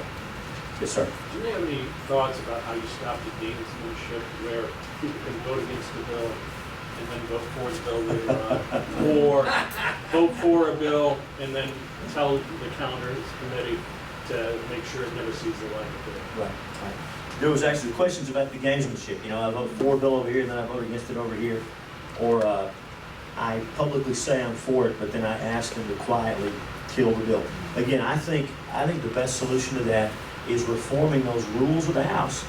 B: Yes, sir.
G: Do you have any thoughts about how you stop the gamesmanship where people can vote against the bill and then vote for the bill later on, or vote for a bill and then tell the counters committee to make sure it never sees the light of day?
B: Right. There was actually questions about the gamesmanship. You know, I vote for a bill over here, and then I vote against it over here. Or I publicly say I'm for it, but then I ask them to quietly kill the bill. Again, I think the best solution to that is reforming those rules of the House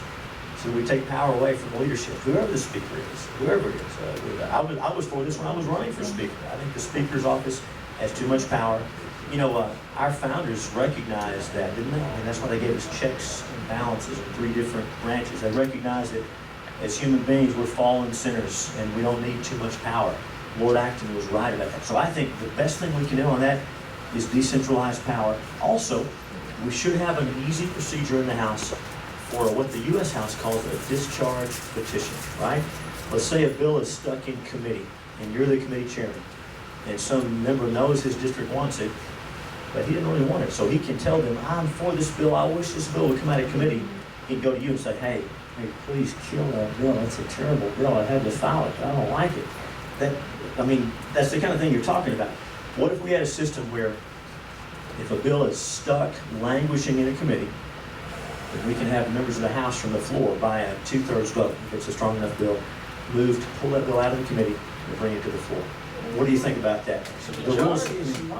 B: so we take power away from the leadership, whoever the speaker is, whoever it is. I was for this when I was running for speaker. I think the speaker's office has too much power. You know, our founders recognized that, didn't they? And that's why they gave us checks and balances in 3 different branches. They recognized that as human beings, we're fallen sinners and we don't need too much power. Lord Acton was right about that. So I think the best thing we can do on that is decentralize power. Also, we should have an easy procedure in the House for what the U.S. House calls a discharge petition, right? Let's say a bill is stuck in committee and you're the committee chairman and some member knows his district wants it. but he didn't really want it. So he can tell them, I'm for this bill, I wish this bill would come out of committee. He'd go to you and say, hey, please kill that bill, that's a terrible bill, I had to file it, I don't like it. That's the kind of thing you're talking about. What if we had a system where if a bill is stuck, languishing in a committee, that we can have members of the House from the floor by a 2/3 vote, if it's a strong enough bill, move to pull that bill out of the committee and bring it to the floor. What do you think about that? The rules-
I: It's a majority in the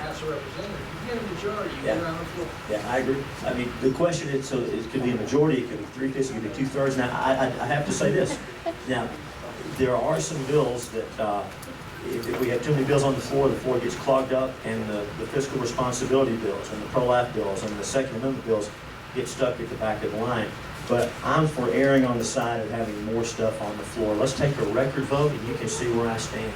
I: House of Representatives. You get a majority, you get it on the floor.
B: Yeah, I agree. The question is, so it could be a majority, it could be 3/5, it could be 2/3. Now, I have to say this. Now, there are some bills that, if we have too many bills on the floor gets clogged up, and the fiscal responsibility bills, and the pro-life bills, and the Second Amendment bills get stuck at the back of the line. But I'm for erring on the side of having more stuff on the floor. Let's take a record vote, and you can see where I stand.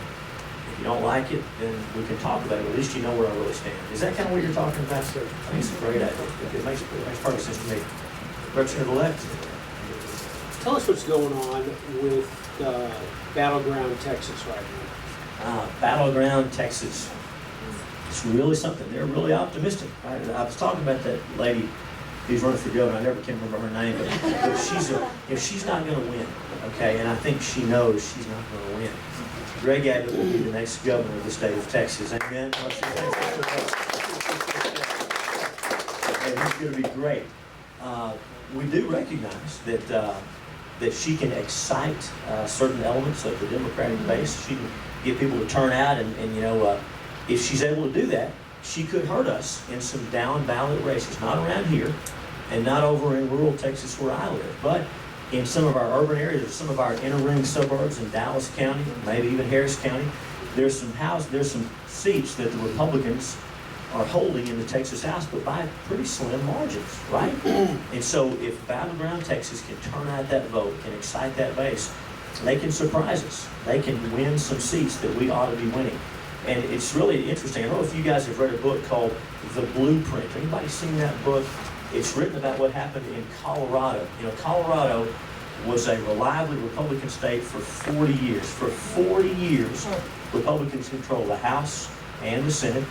B: If you don't like it, then we can talk about it, but at least you know where I really stand. Is that kind of what you're talking about, sir? I think it's a great idea. It makes perfect sense to me. Representative-elect?
M: Tell us what's going on with Battleground Texas right now.
B: Battleground Texas. It's really something. They're really optimistic. I was talking about that lady who's running for governor. I never can remember her name, but she's not going to win, okay? And I think she knows she's not going to win. Greg Abbott will be the next governor of the state of Texas. Amen. And he's going to be great. We do recognize that she can excite certain elements of the Democratic base. She can get people to turn out, and if she's able to do that, she could hurt us in some down ballot races, not around here, and not over in rural Texas where I live, but in some of our urban areas, or some of our inner ring suburbs in Dallas County, maybe even Harris County. There's some seats that the Republicans are holding in the Texas House, but by pretty slim margins, right? And so if Battleground Texas can turn out that vote, can excite that base, they can surprise us. They can win some seats that we ought to be winning. And it's really interesting. I don't know if you guys have read a book called The Blueprint. Anybody seen that book? It's written about what happened in Colorado. Colorado was a reliably Republican state for 40 years. For 40 years, Republicans controlled the House and the Senate,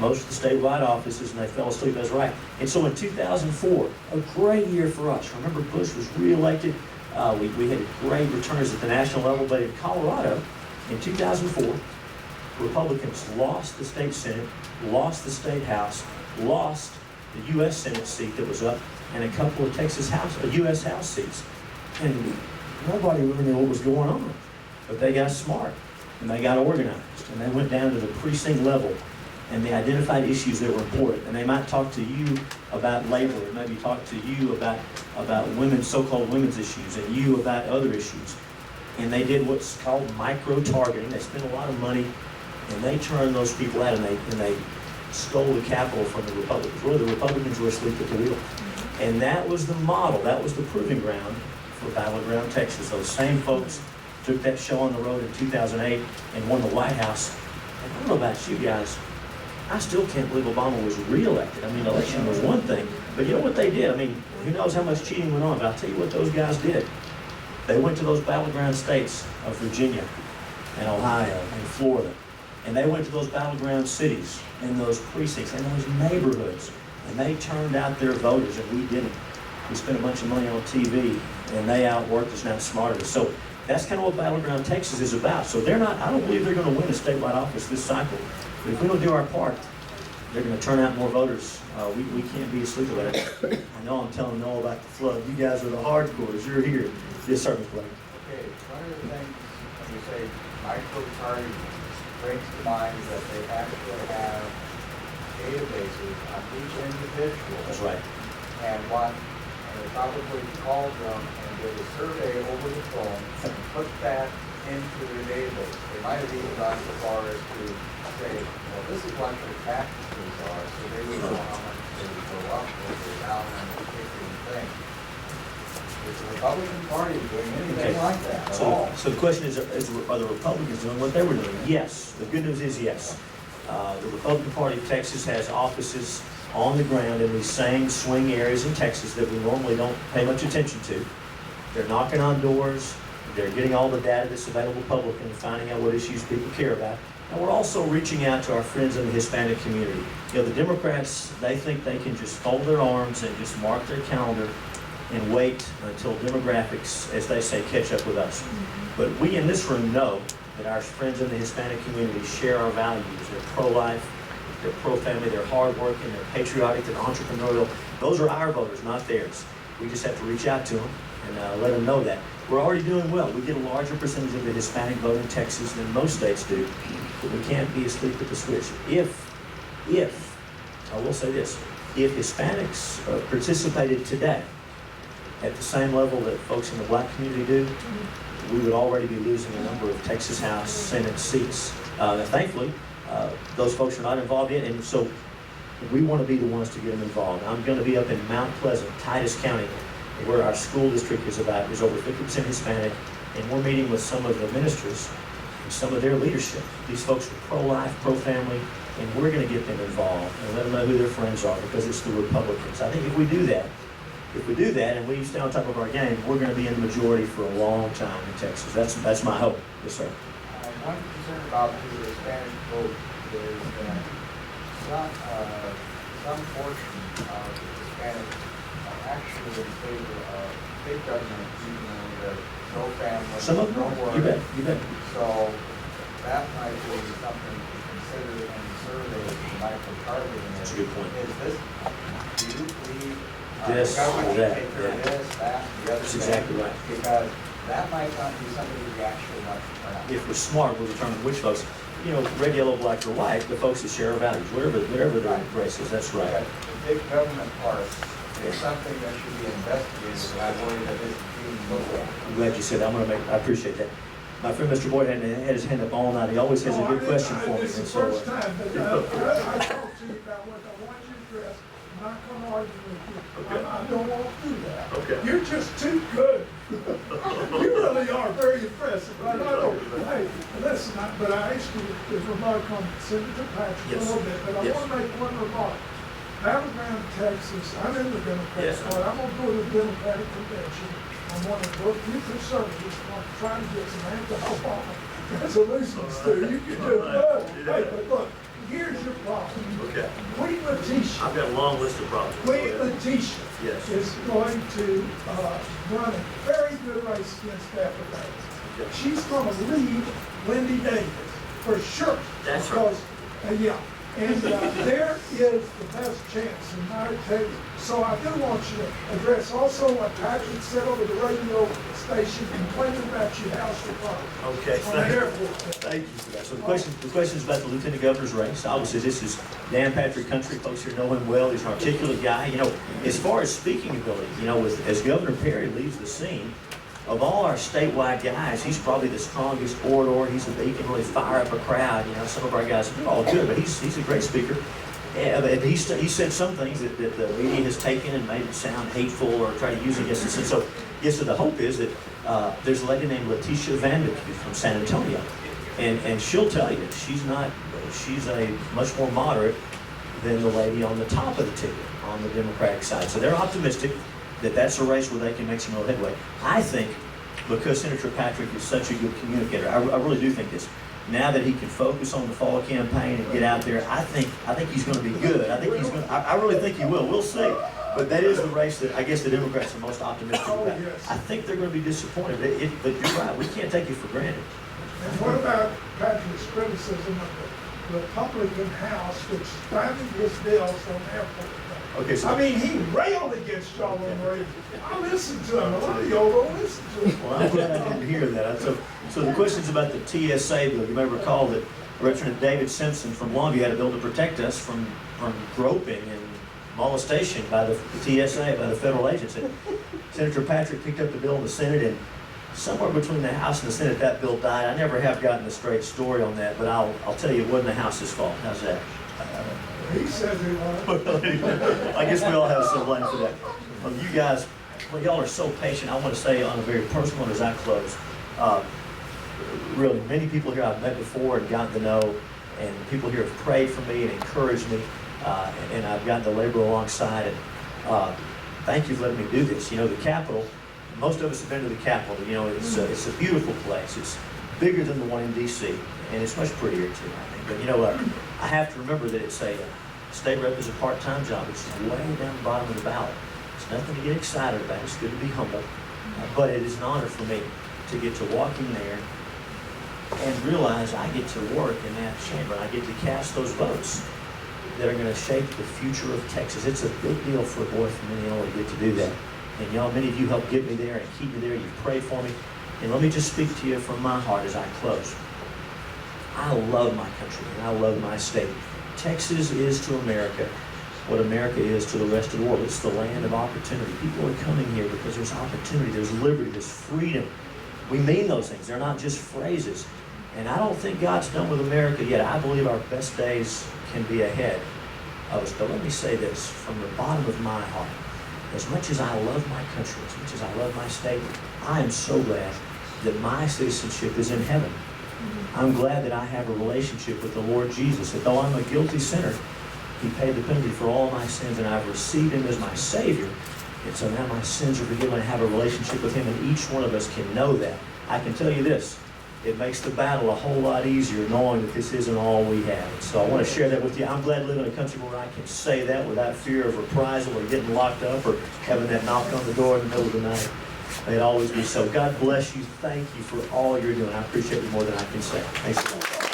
B: most of the statewide offices, and they fell asleep. That's right. And so in 2004, a great year for us. Remember, Bush was reelected. We had great returns at the national level, but in Colorado, in 2004, Republicans lost the state Senate, lost the state House, lost the U.S. Senate seat that was up, and a couple of U.S. House seats. And nobody really knew what was going on. But they got smart, and they got organized, and they went down to the precinct level, and they identified issues that were important. And they might talk to you about labor, or maybe talk to you about women's, so-called women's issues, and you about other issues. And they did what's called micro-targeting. They spent a lot of money, and they turned those people out, and they stole the capital from the Republicans. Really, the Republicans were asleep at the wheel. And that was the model, that was the proving ground for Battleground Texas. Those same folks took that show on the road in 2008 and won the White House. And I don't know about you guys, I still can't believe Obama was reelected. The election was one thing, but you know what they did? Who knows how much cheating went on, but I'll tell you what those guys did. They went to those battleground states of Virginia and Ohio and Florida, and they went to those battleground cities and those precincts and those neighborhoods, and they turned out their voters, and we didn't. We spent a bunch of money on TV, and they outworked us and outsmarted us. So that's kind of what Battleground Texas is about. So I don't believe they're going to win a statewide office this cycle. But if we don't do our part, they're going to turn out more voters. We can't be asleep about it. I know I'm telling Noel about the flood. You guys are the hardcores. You're here. Yes, sir, Mr. Blake.
D: Okay, one of the things when you say micro-targeting brings to mind is that they actually have databases on each individual.
B: That's right.
D: And they probably called them and did a survey over the phone and put that into their database. They might have even gone so far as to say, well, this is what their taxes are, so they would know how much they would go up or go down on a particular thing. Is the Republican Party doing anything like that at all?
B: So the question is, are the Republicans doing what they were doing? Yes. The good news is yes. The Republican Party of Texas has offices on the ground in these same swing areas in Texas that we normally don't pay much attention to. They're knocking on doors. They're getting all the data that's available publicly and finding out what issues people care about. And we're also reaching out to our friends in the Hispanic community. You know, the Democrats, they think they can just fold their arms and just mark their calendar and wait until demographics, as they say, catch up with us. But we in this room know that our friends in the Hispanic community share our values. They're pro-life, they're pro-family, they're hardworking, they're patriotic, they're entrepreneurial. Those are our voters, not theirs. We just have to reach out to them and let them know that. We're already doing well. We get a larger percentage of the Hispanic vote in Texas than most states do, but we can't be asleep at the switch. If, I will say this, if Hispanics participated today at the same level that folks in the black community do, we would already be losing a number of Texas House, Senate seats. Thankfully, those folks are not involved yet, and so we want to be the ones to get them involved. I'm going to be up in Mount Pleasant, Titus County, where our school district is over 50% Hispanic, and we're meeting with some of the ministers and some of their leadership. These folks are pro-life, pro-family, and we're going to get them involved and let them know who their friends are, because it's the Republicans. I think if we do that and we stay on top of our game, we're going to be in the majority for a long time in Texas. That's my hope. Yes, sir.
D: One concern about the Hispanic vote is that some portion of the Hispanics are actually in favor of state government, even though they're pro-family,
B: Some of them,
D: pro-work.
B: you bet.
D: So that might be something to consider in the survey, micro-targeting.
B: That's a good point.
D: Is this, do you believe
B: This
D: the government
B: or
D: should
B: that,
D: take care of
B: yeah.
D: this, that, and the other
B: That's
D: thing?
B: exactly right.
D: Because that might not be something we actually want to turn out.
B: If we're smart, we'll determine which folks, red, yellow, black, or white, the folks that share our values, whatever their race is, that's right.
D: But the big government part is something that should be investigated, and I worry that it's being looked at.
B: I'm glad you said that. I appreciate that. My friend Mr. Boyd had his hand up all night. He always has a good question for me.
C: It's the
B: and so,
C: first time, but I talked to you about what I want you to address. I'm not going to argue with you.
B: Okay.
C: I don't want to do that.
B: Okay.
C: You're just too good. You really are very impressive. I know. Hey, listen, but I asked you to remark on Senator Patrick
B: Yes.
C: a little bit, but I
B: Yes.
C: want to make one remark. Battleground, Texas, I'm in the Democratic
B: Yes.
C: Party. I'm going to go to the Democratic Convention. I'm going to vote you conservatives. I'm going to try to get some anti-Obama resolutions through. You can do good. Hey, but look, here's your problem.
B: Okay.
C: Queen Latisha.
B: I've got a long list of problems.
C: Queen Latisha
B: Yes.
C: is going to run a very good race against Stafford Davis.
B: Okay.
C: She's going to lead Wendy Davis for sure.
B: That's right.
C: Because, yeah. And there is the best chance in my opinion. So I do want you to address also what Patrick said over the radio station complaining about your house department.
B: Okay.
C: On the airport.
B: Thank you for that. So the question is about the lieutenant governor's race. Obviously, this is Dan Patrick country. Folks here know him well. He's an articulate guy. As far as speaking ability, as Governor Perry leaves the scene, of all our statewide guys, he's probably the strongest orator. He can really fire up a crowd. Some of our guys, they're all good, but he's a great speaker. And he said some things that the media has taken and made it sound hateful or try to use against us. And so, yes, so the hope is that there's a lady named Letitia Vanderkee from San Antonio. And she'll tell you she's a much more moderate than the lady on the top of the ticket on the Democratic side. So they're optimistic that that's a race where they can make some real headway. I think because Senator Patrick is such a good communicator, I really do think this. Now that he can focus on the fall campaign and get out there, I think he's going to be good. I really think he will. We'll see. But that is the race that I guess the Democrats are most optimistic about.
C: Yes.
B: I think they're going to be disappointed. But you're right. We can't take it for granted.
C: And what about Patrick's criticism of the Republican House, which funded his bills on airport?
B: Okay, so
C: he railed against y'all on the radio. I listened to him. A lot of y'all don't listen to him.
B: Well, I'm glad I didn't hear that. So the question's about the TSA bill. You may recall that Representative David Simpson from Longview had a bill to protect us from groping and molestation by the TSA, by the federal agents. And Senator Patrick picked up the bill in the Senate, and somewhere between the House and the Senate, that bill died. I never have gotten a straight story on that, but I'll tell you, it wasn't the House's fault. How's that?
C: He says it was.
B: I guess we all have some blame for that. You guys, y'all are so patient. I want to say on a very personal note as I close, really, many people here I've met before and gotten to know, and people here have prayed for me and encouraged me, and I've gotten to labor alongside it. Thank you for letting me do this. The Capitol, most of us have been to the Capitol. You know, it's a beautiful place. It's bigger than the one in D.C., and it's much prettier too, I think. But you know, I have to remember that it's a state rep is a part-time job. It's way down the bottom of the ballot. It's nothing to get excited about. It's good to be humble. But it is an honor for me to get to walk in there and realize I get to work in that chamber. I get to cast those votes that are going to shape the future of Texas. It's a big deal for a boy from Indiana to get to do that. And y'all, many of you helped get me there and keep me there. You've prayed for me. And let me just speak to you from my heart as I close. I love my country and I love my state. Texas is to America what America is to the rest of the world. It's the land of opportunity. People are coming here because there's opportunity, there's liberty, there's freedom. We mean those things. They're not just phrases. And I don't think God's done with America yet. I believe our best days can be ahead of us. But let me say this from the bottom of my heart. As much as I love my country, as much as I love my state, I am so glad that my citizenship is in heaven. I'm glad that I have a relationship with the Lord Jesus, that though I'm a guilty sinner, He paid the penalty for all my sins, and I've received Him as my Savior. And so now my sins are forgiven. I have a relationship with Him, and each one of us can know that. I can tell you this, it makes the battle a whole lot easier knowing that this isn't all we have. And so I want to share that with you. I'm glad to live in a country where I can say that without fear of reprisal or getting locked up or having that knock on the door in the middle of the night. May it always be so. God bless you. Thank you for all you're doing. I appreciate it more than I can say. Thanks a lot.